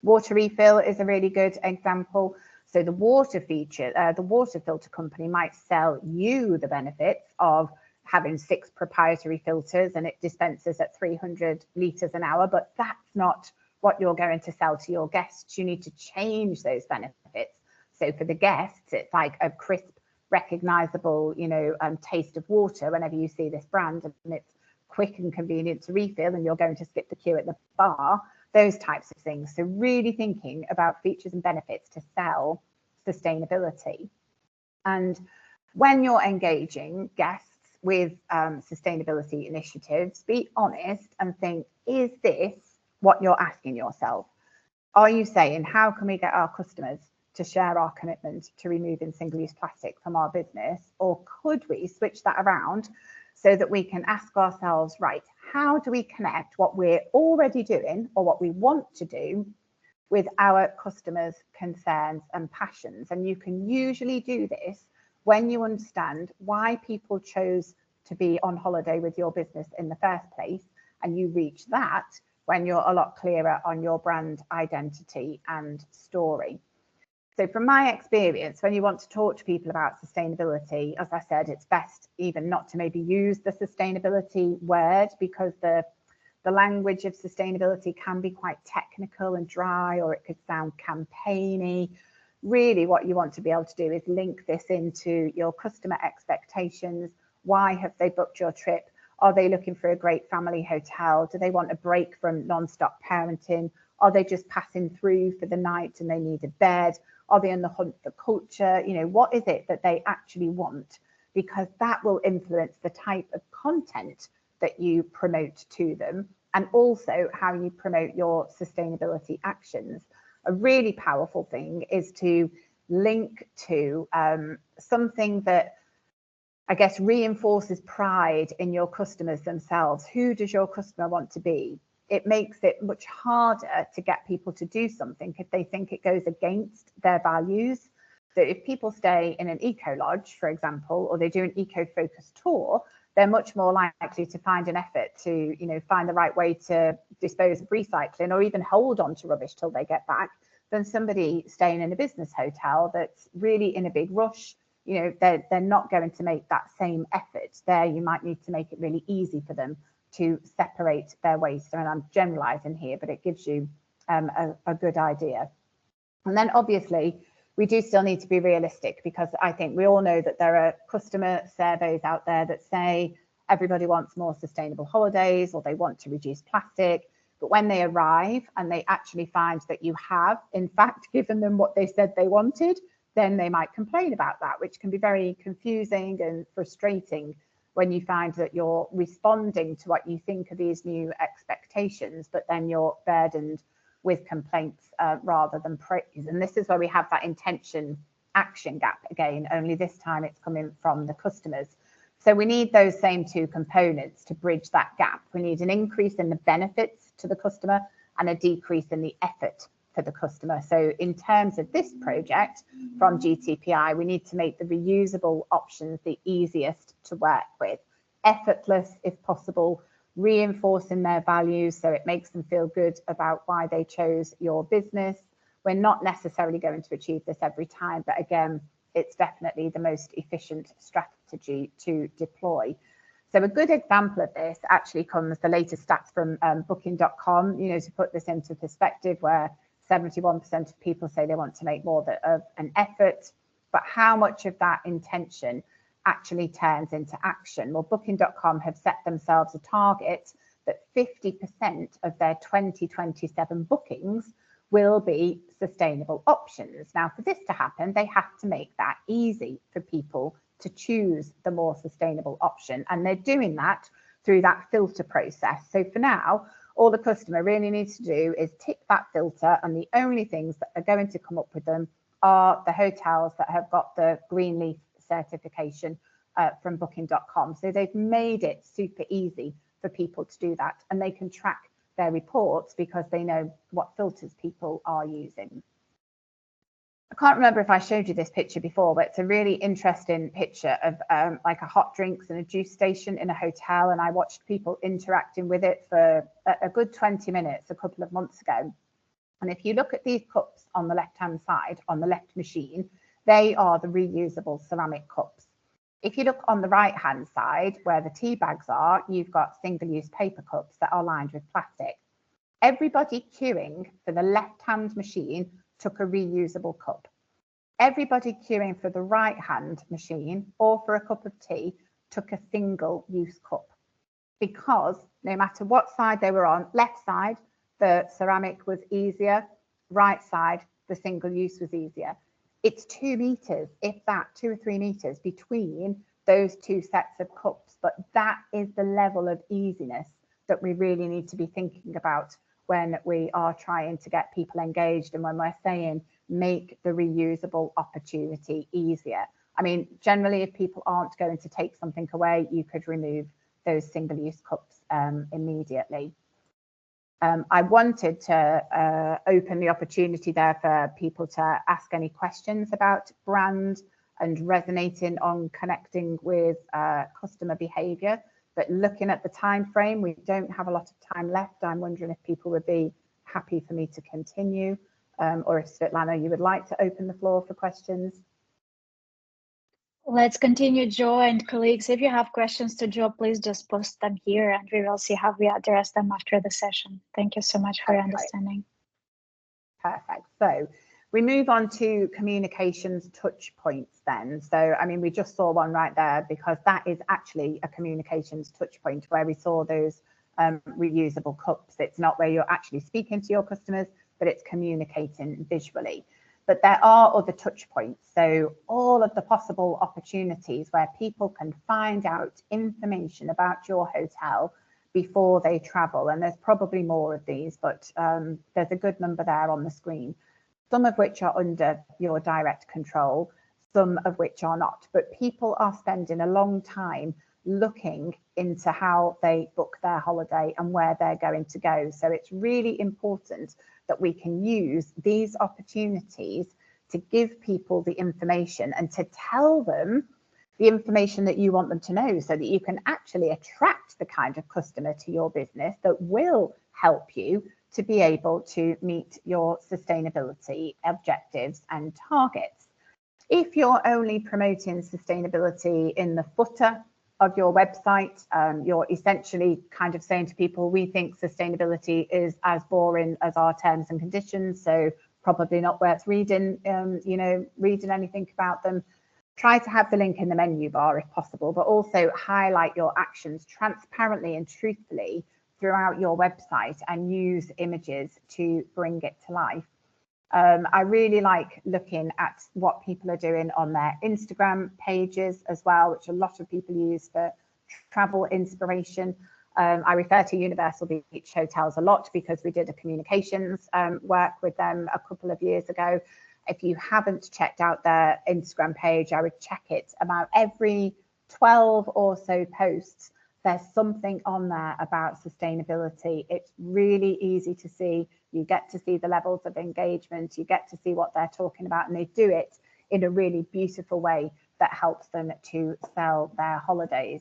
Water refill is a really good example. So the water feature, the water filter company might sell you the benefits of having 6 proprietary filters and it dispenses at 300 litres an hour, but that's not what you're going to sell to your guests. You need to change those benefits. So for the guests, it's like a crisp, recognizable, taste of water whenever you see this brand, and it's quick and convenient to refill and you're going to skip the queue at the bar. those types of things. So really thinking about features and benefits to sell sustainability. And when you're engaging guests with sustainability initiatives, be honest and think, is this what you're asking yourself? Are you saying, how can we get our customers to share our commitment to removing single-use plastic from our business? Or could we switch that around so that we can ask ourselves, right, how do we connect what we're already doing or what we want to do with our customers' concerns and passions? And you can usually do this when you understand why people chose to be on holiday with your business in the first place, and you reach that when you're a lot clearer on your brand identity and story. So from my experience, when you want to talk to people about sustainability, as I said, it's best even not to maybe use the sustainability word, because the language of sustainability can be quite technical and dry, or it could sound campaigny. Really what you want to be able to do is link this into your customer expectations. Why have they booked your trip? Are they looking for a great family hotel? Do they want a break from non-stop parenting? Are they just passing through for the night and they need a bed? Are they on the hunt for culture? You know, what is it that they actually want? Because that will influence the type of content that you promote to them, and also how you promote your sustainability actions. A really powerful thing is to link to something that, I guess, reinforces pride in your customers themselves. Who does your customer want to be? It makes it much harder to get people to do something if they think it goes against their values. So if people stay in an eco lodge, for example, or they do an eco-focused tour, they're much more likely to find an effort to, you know, find the right way to dispose of recycling, or even hold on to rubbish till they get back, than somebody staying in a business hotel that's really in a big rush. You know, they're not going to make that same effort. There, you might need to make it really easy for them to separate their waste. And I'm generalizing here, but it gives you a good idea. And then obviously, we do still need to be realistic, because I think we all know that there are customer surveys out there that say everybody wants more sustainable holidays, or they want to reduce plastic. But when they arrive and they actually find that you have, in fact, given them what they said they wanted, then they might complain about that, which can be very confusing and frustrating when you find that you're responding to what you think are these new expectations, but then you're burdened with complaints rather than praise. And this is where we have that intention action gap again, only this time it's coming from the customers. So we need those same two components to bridge that gap. We need an increase in the benefits to the customer and a decrease in the effort for the customer. So in terms of this project from GTPI, we need to make the reusable options the easiest to work with, effortless if possible, reinforcing their values so it makes them feel good about why they chose your business. We're not necessarily going to achieve this every time, but again, it's definitely the most efficient strategy to deploy. So a good example of this actually comes the latest stats from booking.com, you know, to put this into perspective, where 71% of people say they want to make more of an effort, but how much of that intention actually turns into action? Well, booking.com have set themselves a target that 50% of their 2027 bookings will be sustainable options. Now, for this to happen, they have to make that easy for people to choose the more sustainable option. And they're doing that through that filter process. So for now, all the customer really needs to do is tick that filter, and the only things that are going to come up with them are the hotels that have got the green leaf certification from booking.com. So they've made it super easy for people to do that, and they can track their reports because they know what filters people are using. I can't remember if I showed you this picture before, but it's a really interesting picture of like a hot drinks and a juice station in a hotel, and I watched people interacting with it for a good 20 minutes a couple of months ago. And if you look at these cups on the left-hand side, on the left machine, they are the reusable ceramic cups. If you look on the right-hand side, where the tea bags are, you've got single-use paper cups that are lined with plastic. Everybody queuing for the left-hand machine took a reusable cup. Everybody queuing for the right-hand machine or for a cup of tea took a single-use cup, because no matter what side they were on, left side, the ceramic was easier, right side, the single use was easier. It's 2 meters, if that, 2 or 3 meters between those two sets of cups, but that is the level of easiness that we really need to be thinking about when we are trying to get people engaged and when we're saying make the reusable opportunity easier. I mean, generally, if people aren't going to take something away, you could remove those single-use cups immediately. I wanted to open the opportunity there for people to ask any questions about brand and resonating on connecting with customer behaviour. But looking at the time frame, we don't have a lot of time left. I'm wondering if people would be happy for me to continue, or if Svetlana, you would like to open the floor for questions. Let's continue, Joe and colleagues. If you have questions to Joe, please just post them here and we will see how we address them after the session. Thank you so much for your understanding. Perfect. So we move on to communications touch points then. So, I mean, we just saw one right there because that is actually a communications touch point where we saw those reusable cups. It's not where you're actually speaking to your customers, but it's communicating visually. But there are other touch points. So all of the possible opportunities where people can find out information about your hotel before they travel. And there's probably more of these, but there's a good number there on the screen, some of which are under your direct control, some of which are not. But people are spending a long time looking into how they book their holiday and where they're going to go. So it's really important that we can use these opportunities to give people the information and to tell them the information that you want them to know so that you can actually attract the kind of customer to your business that will help you to be able to meet your sustainability objectives and targets. If you're only promoting sustainability in the footer of your website, you're essentially kind of saying to people, we think sustainability is as boring as our terms and conditions, so probably not worth reading, reading anything about them. Try to have the link in the menu bar if possible, but also highlight your actions transparently and truthfully throughout your website and use images to bring it to life. I really like looking at what people are doing on their Instagram pages as well, which a lot of people use for travel inspiration. I refer to Universal Beach Hotels a lot because we did a communications work with them a couple of years ago. If you haven't checked out their Instagram page, I would check it. About every 12 or so posts, there's something on there about sustainability. It's really easy to see. You get to see the levels of engagement, you get to see what they're talking about, and they do it in a really beautiful way that helps them to sell their holidays.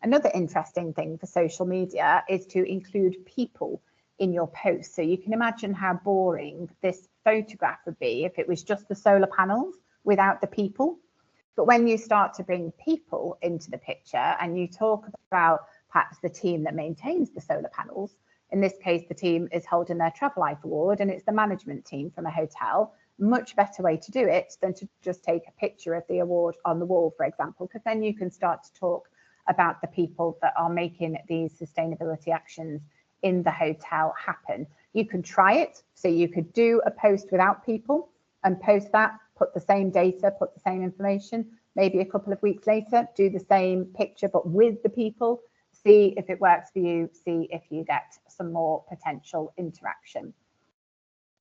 Another interesting thing for social media is to include people in your posts. So you can imagine how boring this photograph would be if it was just the solar panels without the people. But when you start to bring people into the picture and you talk about perhaps the team that maintains the solar panels, in this case, the team is holding their Travel Life Award and it's the management team from a hotel, much better way to do it than to just take a picture of the award on the wall, for example, because then you can start to talk about the people that are making these sustainability actions in the hotel happen. You can try it. So you could do a post without people and post that, put the same data, put the same information, maybe a couple of weeks later, do the same picture, but with the people, see if it works for you, see if you get some more potential interaction.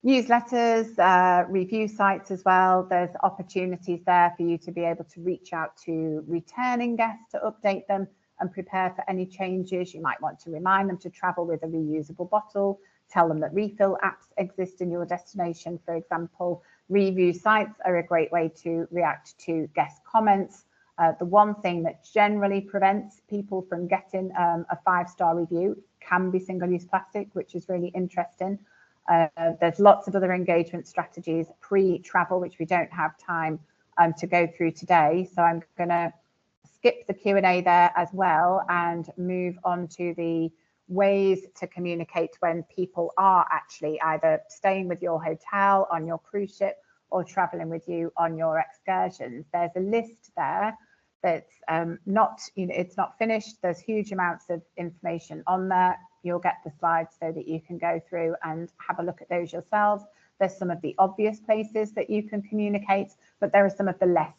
Newsletters, review sites as well. There's opportunities there for you to be able to reach out to returning guests to update them and prepare for any changes. You might want to remind them to travel with a reusable bottle, tell them that refill apps exist in your destination, for example. Review sites are a great way to react to guest comments. The one thing that generally prevents people from getting a 5-star review can be single-use plastic, which is really interesting. There's lots of other engagement strategies pre-travel, which we don't have time to go through today. So I'm going to skip the Q&A there as well and move on to the ways to communicate when people are actually either staying with your hotel on your cruise ship or traveling with you on your excursions. There's a list there that's not, it's not finished. There's huge amounts of information on there. you'll get the slides so that you can go through and have a look at those yourselves. There's some of the obvious places that you can communicate, but there are some of the less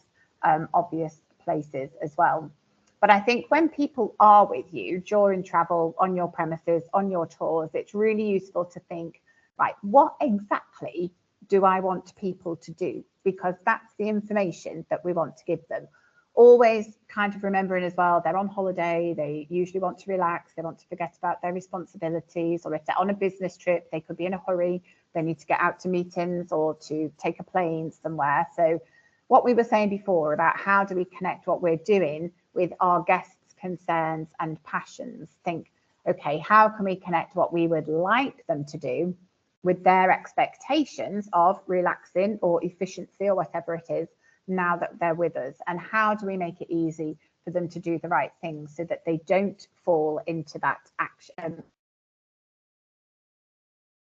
obvious places as well. But I think when people are with you during travel, on your premises, on your tours, it's really useful to think, right, what exactly do I want people to do? Because that's the information that we want to give them. Always kind of remembering as well, they're on holiday, they usually want to relax, they want to forget about their responsibilities, or if they're on a business trip, they could be in a hurry, they need to get out to meetings or to take a plane somewhere. So what we were saying before about how do we connect what we're doing with our guests' concerns and passions, think, okay, how can we connect what we would like them to do with their expectations of relaxing or efficiency or whatever it is now that they're with us, and how do we make it easy for them to do the right things so that they don't fall into that action.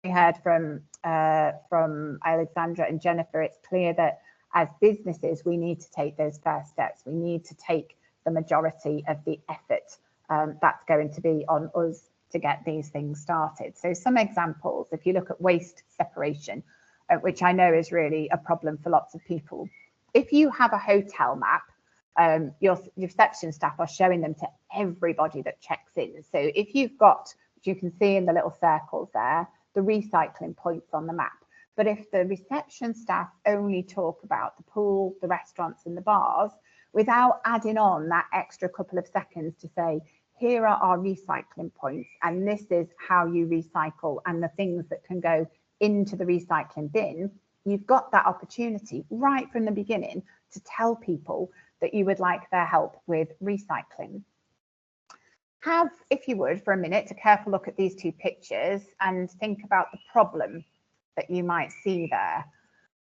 We heard from Alexandra and Jennifer, it's clear that as businesses, we need to take those first steps. We need to take the majority of the effort that's going to be on us to get these things started. So some examples, if you look at waste separation, which I know is really a problem for lots of people. If you have a hotel map, your reception staff are showing them to everybody that checks in. So if you've got, which you can see in the little circles there, the recycling points on the map. But if the reception staff only talk about the pool, the restaurants and the bars, without adding on that extra couple of seconds to say, here are our recycling points, and this is how you recycle and the things that can go into the recycling bin, you've got that opportunity right from the beginning to tell people that you would like their help with recycling. Have, if you would, for a minute, a careful look at these two pictures and think about the problem that you might see there.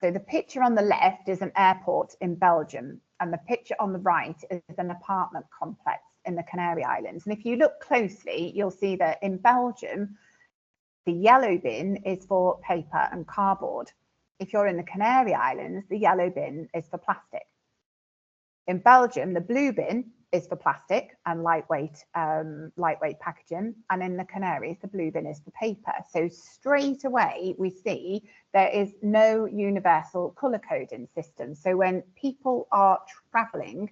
So the picture on the left is an airport in Belgium, and the picture on the right is an apartment complex in the Canary Islands. And if you look closely, you'll see that in Belgium, the yellow bin is for paper and cardboard. If you're in the Canary Islands, the yellow bin is for plastic. In Belgium, the blue bin is for plastic and lightweight packaging, and in the Canaries, the blue bin is for paper. So straight away, we see there is no universal colour coding system. So when people are travelling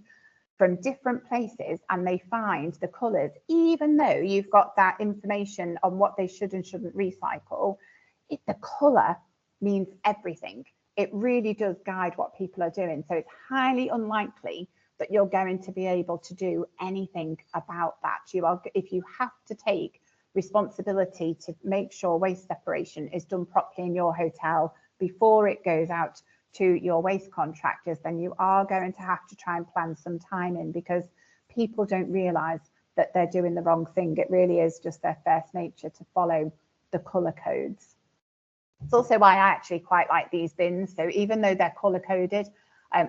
from different places and they find the colours, even though you've got that information on what they should and shouldn't recycle, the colour means everything. It really does guide what people are doing. So it's highly unlikely that you're going to be able to do anything about that. If you have to take responsibility to make sure waste separation is done properly in your hotel before it goes out to your waste contractors, then you are going to have to try and plan some time in, because people don't realise that they're doing the wrong thing. It really is just their first nature to follow the colour codes. It's also why I actually quite like these bins. So even though they're colour coded,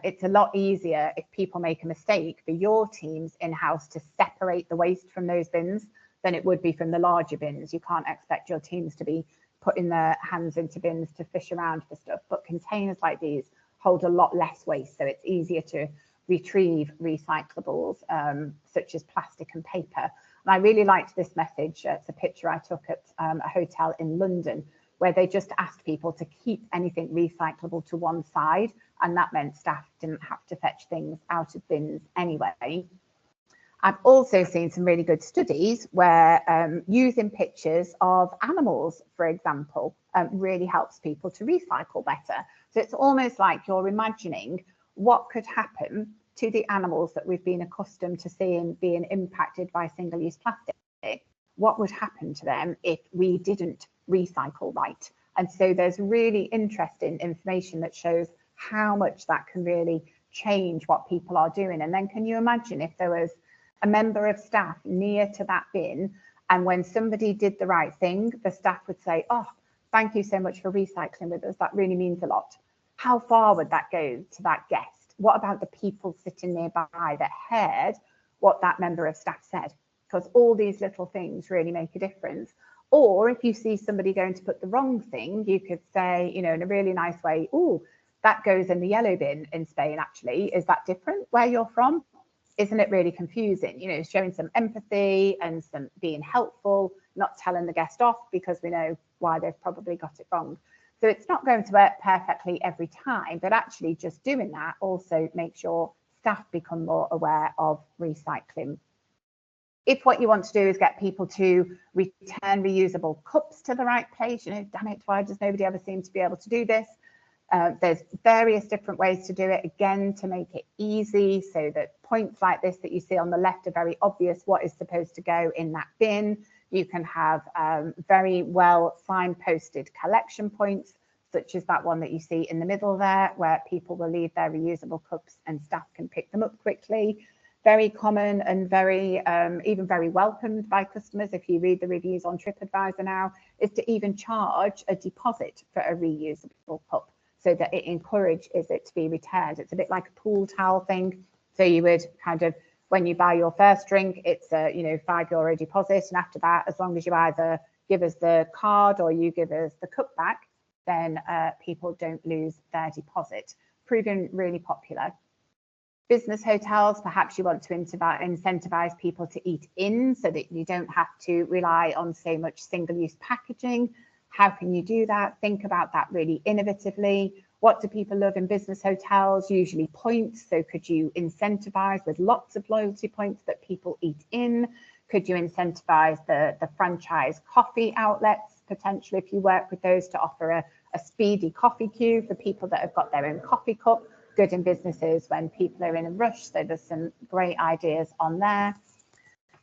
it's a lot easier if people make a mistake for your teams in-house to separate the waste from those bins than it would be from the larger bins. You can't expect your teams to be putting their hands into bins to fish around for stuff, but containers like these hold a lot less waste, so it's easier to retrieve recyclables such as plastic and paper. And I really liked this message. It's a picture I took at a hotel in London, where they just asked people to keep anything recyclable to one side, and that meant staff didn't have to fetch things out of bins anyway. I've also seen some really good studies where using pictures of animals, for example, really helps people to recycle better. So it's almost like you're imagining what could happen to the animals that we've been accustomed to seeing being impacted by single-use plastic. What would happen to them if we didn't recycle right? And so there's really interesting information that shows how much that can really change what people are doing. And then can you imagine if there was a member of staff near to that bin, and when somebody did the right thing, the staff would say, oh, thank you so much for recycling with us. That really means a lot. How far would that go to that guest? What about the people sitting nearby that heard what that member of staff said? Because all these little things really make a difference. Or if you see somebody going to put the wrong thing, you could say, you know, in a really nice way, oh, that goes in the yellow bin in Spain, actually. Is that different where you're from? Isn't it really confusing? You know, showing some empathy and some being helpful not telling the guest off because we know why they've probably got it wrong. So it's not going to work perfectly every time, but actually just doing that also makes sure staff become more aware of recycling. If what you want to do is get people to return reusable cups to the right place, you know, damn it, why does nobody ever seem to be able to do this? There's various different ways to do it, again, to make it easy, so that points like this that you see on the left are very obvious what is supposed to go in that bin. You can have very well signposted collection points, such as that one that you see in the middle there, where people will leave their reusable cups and staff can pick them up quickly. Very common and very, even very welcomed by customers, if you read the reviews on TripAdvisor now, is to even charge a deposit for a reusable cup, so that it encourages it to be returned. It's a bit like a pool towel thing. So you would kind of, when you buy your first drink, it's a, you know, €5 deposit. And after that, as long as you either give us the card or you give us the cup back, then people don't lose their deposit. Proven really popular. Business hotels, perhaps you want to incentivize people to eat in so that you don't have to rely on so much single-use packaging. How can you do that? Think about that really innovatively. What do people love in business hotels? Usually points. So could you incentivize with lots of loyalty points that people eat in? Could you incentivize the franchise coffee outlets, potentially, if you work with those, to offer a speedy coffee queue for people that have got their own coffee cup? Good in businesses when people are in a rush. So there's some great ideas on there.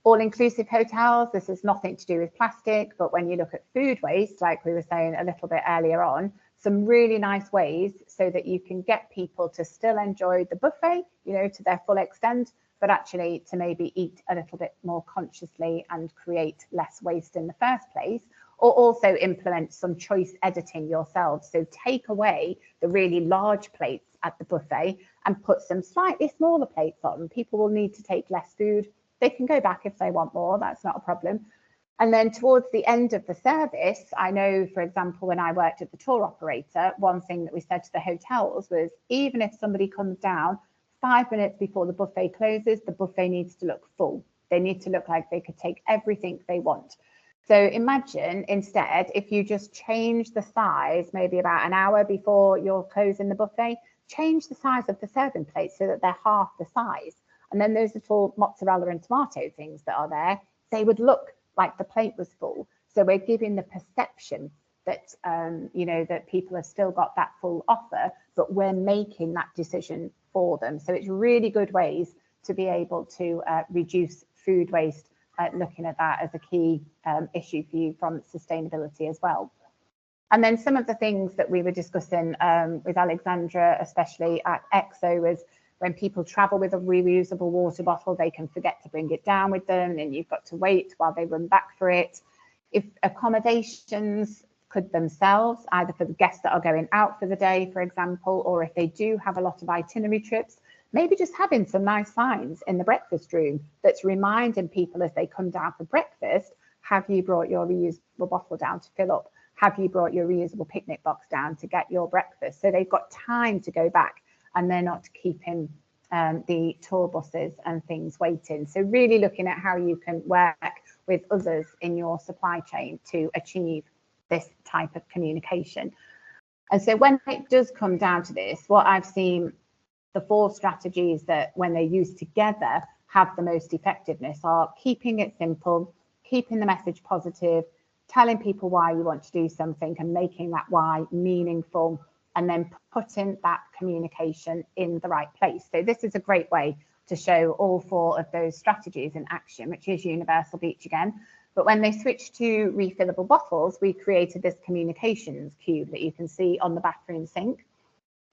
All-inclusive hotels, this is nothing to do with plastic, but when you look at food waste, like we were saying a little bit earlier on, some really nice ways so that you can get people to still enjoy the buffet, you know, to their full extent, but actually to maybe eat a little bit more consciously and create less waste in the first place, or also implement some choice editing yourselves. So take away the really large plates at the buffet and put some slightly smaller plates on. People will need to take less food. They can go back if they want more, that's not a problem. And then towards the end of the service, I know, for example, when I worked at the tour operator, one thing that we said to the hotels was, even if somebody comes down 5 minutes before the buffet closes, the buffet needs to look full. They need to look like they could take everything they want. So imagine instead, if you just change the size, maybe about an hour before you're closing the buffet, change the size of the serving plates so that they're half the size. And then those little mozzarella and tomato things that are there, they would look like the plate was full. So we're giving the perception that, you know, that people have still got that full offer, but we're making that decision for them. So it's really good ways to be able to reduce food waste, looking at that as a key issue for you from sustainability as well. And then some of the things that we were discussing with Alexandra, especially at EXO, was when people travel with a reusable water bottle, they can forget to bring it down with them, and you've got to wait while they run back for it. If accommodations could themselves, either for the guests that are going out for the day, for example, or if they do have a lot of itinerary trips, maybe just having some nice signs in the breakfast room that's reminding people as they come down for breakfast, have you brought your reusable bottle down to fill up? Have you brought your reusable picnic box down to get your breakfast? So they've got time to go back and they're not keeping the tour buses and things waiting. So really looking at how you can work with others in your supply chain to achieve this type of communication. And so when it does come down to this, what I've seen, the 4 strategies that when they're used together have the most effectiveness are keeping it simple, keeping the message positive, telling people why you want to do something and making that why meaningful, and then putting that communication in the right place. So this is a great way to show all 4 of those strategies in action, which is Universal Beach again. But when they switched to refillable bottles, we created this communications cube that you can see on the bathroom sink.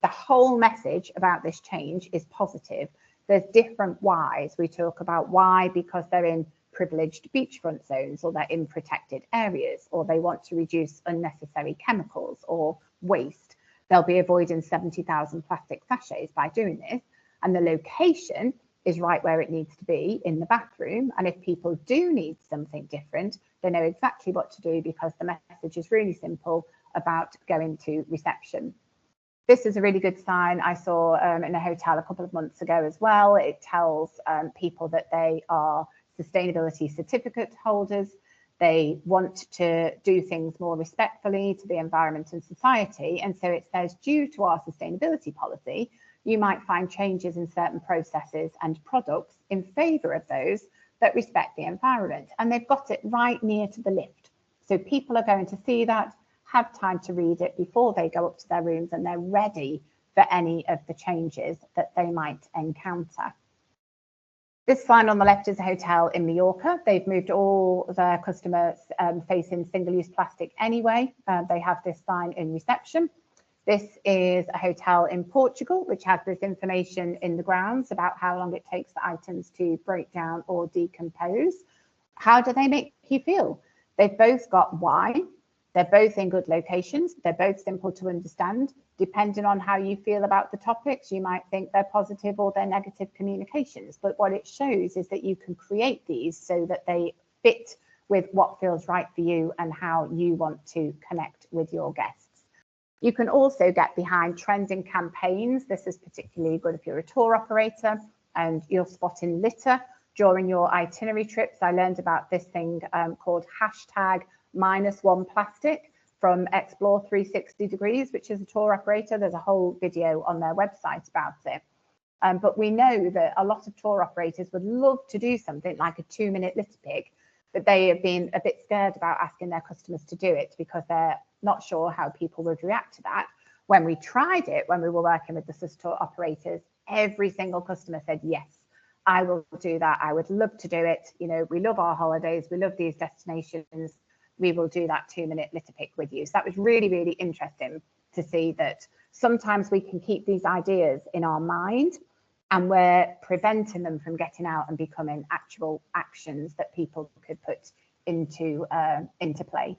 The whole message about this change is positive. There's different whys. We talk about why because they're in privileged beachfront zones, or they're in protected areas, or they want to reduce unnecessary chemicals or waste. They'll be avoiding 70,000 plastic sachets by doing this. And the location is right where it needs to be, in the bathroom. And if people do need something different, they know exactly what to do because the message is really simple about going to reception. This is a really good sign I saw in a hotel a couple of months ago as well. It tells people that they are sustainability certificate holders. They want to do things more respectfully to the environment and society. And so it says, due to our sustainability policy, you might find changes in certain processes and products in favour of those that respect the environment. And they've got it right near to the lift. So people are going to see that, have time to read it before they go up to their rooms, and they're ready for any of the changes that they might encounter. This sign on the left is a hotel in Mallorca. They've moved all their customers facing single-use plastic anyway. They have this sign in reception. This is a hotel in Portugal, which has this information in the grounds about how long it takes the items to break down or decompose. How do they make you feel? They've both got why. They're both in good locations. They're both simple to understand. Depending on how you feel about the topics, you might think they're positive or they're negative communications. But what it shows is that you can create these so that they fit with what feels right for you and how you want to connect with your guests. You can also get behind trending campaigns. This is particularly good if you're a tour operator and you're spotting litter during your itinerary trips. I learned about this thing called #-1plastic from Explore 360 Degrees, which is a tour operator. There's a whole video on their website about it. But we know that a lot of tour operators would love to do something like a 2-minute litter pick, but they have been a bit scared about asking their customers to do it because they're not sure how people would react to that. When we tried it, when we were working with the SUS tour operators, every single customer said, yes, I will do that. I would love to do it. You know, we love our holidays. We love these destinations. We will do that 2-minute litter pick with you. So that was really, really interesting to see that sometimes we can keep these ideas in our mind and we're preventing them from getting out and becoming actual actions that people could put into play.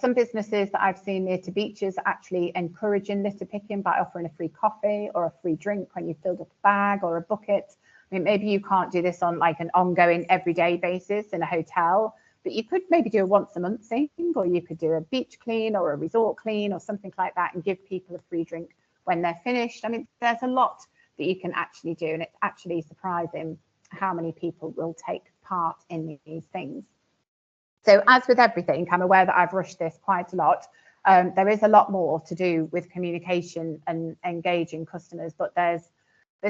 Some businesses that I've seen near to beaches are actually encouraging litter picking by offering a free coffee or a free drink when you've filled up a bag or a bucket. I mean, maybe you can't do this on like an ongoing everyday basis in a hotel, but you could maybe do a once a month thing, or you could do a beach clean or a resort clean or something like that and give people a free drink when they're finished. I mean, there's a lot that you can actually do, and it's actually surprising how many people will take part in these things. So as with everything, I'm aware that I've rushed this quite a lot. There is a lot more to do with communication and engaging customers, but there's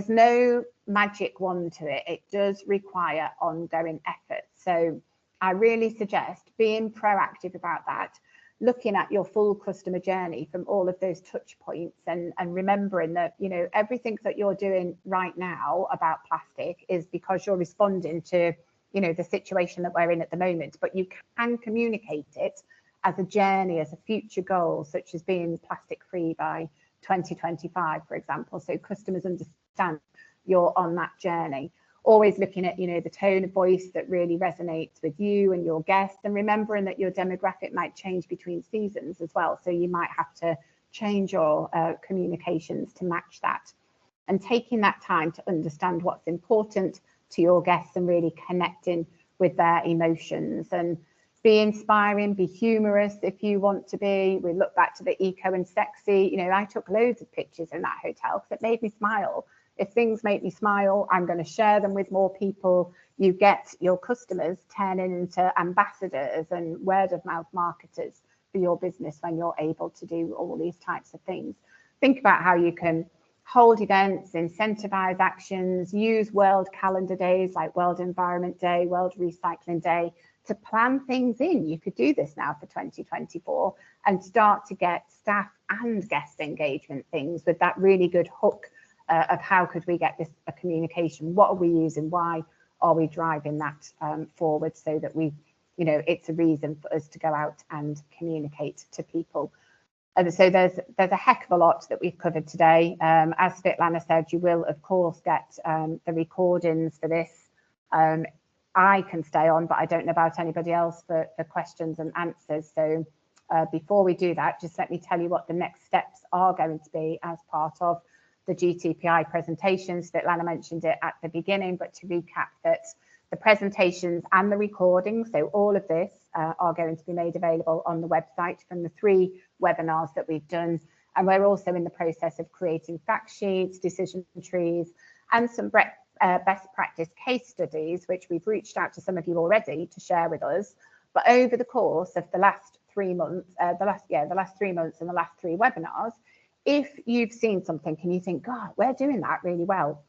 no magic wand to it. It does require ongoing effort. So I really suggest being proactive about that, looking at your full customer journey from all of those touch points and remembering that, you know, everything that you're doing right now about plastic is because you're responding to, you know, the situation that we're in at the moment, but you can communicate it as a journey, as a future goal, such as being plastic free by 2025, for example. So customers understand you're on that journey. Always looking at, you know, the tone of voice that really resonates with you and your guests, and remembering that your demographic might change between seasons as well. So you might have to change your communications to match that, and taking that time to understand what's important to your guests and really connecting with their emotions, and be inspiring, be humorous if you want to be. We look back to the eco and sexy. You know, I took loads of pictures in that hotel because it made me smile. If things make me smile, I'm going to share them with more people. You get your customers turning into ambassadors and word of mouth marketers for your business when you're able to do all these types of things. Think about how you can hold events, incentivize actions, use world calendar days like World Environment Day, World Recycling Day to plan things in. You could do this now for 2024 and start to get staff and guest engagement things with that really good hook of how could we get this a communication? What are we using? Why are we driving that forward so that we, you know, it's a reason for us to go out and communicate to people. And so there's a heck of a lot that we've covered today. As Svetlana said, you will of course get the recordings for this. I can stay on, but I don't know about anybody else for questions and answers. So before we do that, just let me tell you what the next steps are going to be as part of the GTPI presentations. Svetlana mentioned it at the beginning, but to recap that the presentations and the recordings, so all of this are going to be made available on the website from the 3 webinars that we've done. And we're also in the process of creating fact sheets, decision trees, and some best practice case studies, which we've reached out to some of you already to share with us. But over the course of the last 3 months, the last 3 months and the last 3 webinars, if you've seen something and you think, God, we're doing that really well,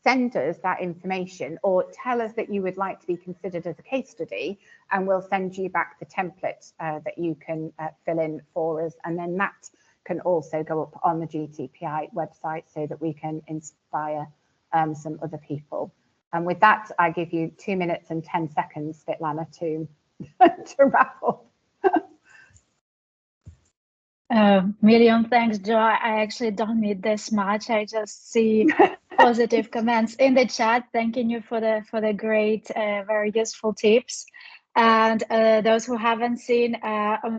send us that information or tell us that you would like to be considered as a case study, and we'll send you back the template that you can fill in for us. And then that can also go up on the GTPI website so that we can inspire some other people. And with that, I give you 2 minutes and 10 seconds, Svetlana, to wrap up. Million thanks, Jo. I actually don't need this much. I just see positive comments in the chat, thanking you for the great, very useful tips. And those who haven't seen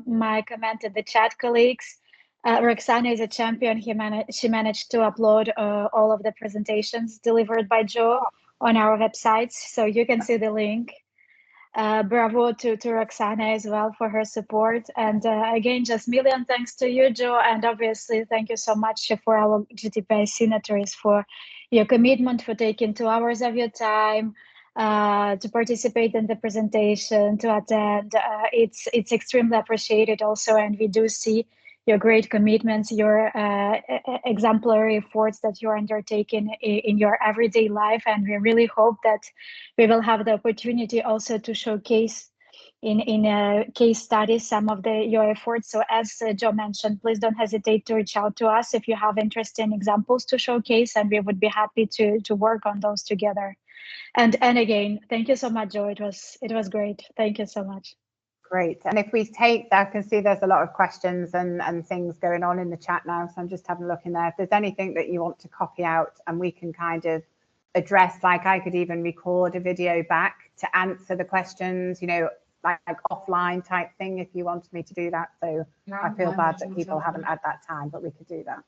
my comment in the chat, colleagues, Roxana is a champion. She managed to upload all of the presentations delivered by Jo on our websites, so you can see the link. Bravo to Roxana as well for her support. And again, just million thanks to you, Jo. And obviously, thank you so much for our GTPI signatories for your commitment, for taking 2 hours of your time to participate in the presentation, to attend. It's extremely appreciated also. And we do see your great commitments, your exemplary efforts that you're undertaking in your everyday life. And we really hope that we will have the opportunity also to showcase in case studies some of your efforts. So as Jo mentioned, please don't hesitate to reach out to us if you have interesting examples to showcase, and we would be happy to work on those together. And again, thank you so much, Jo. It was great. Thank you so much. Great. And if we take, I can see there's a lot of questions and things going on in the chat now. So I'm just having a look in there. If there's anything that you want to copy out and we can kind of address, like I could even record a video back to answer the questions, you know, like offline type thing if you wanted me to do that. So I feel bad that people haven't had that time, but we could do that.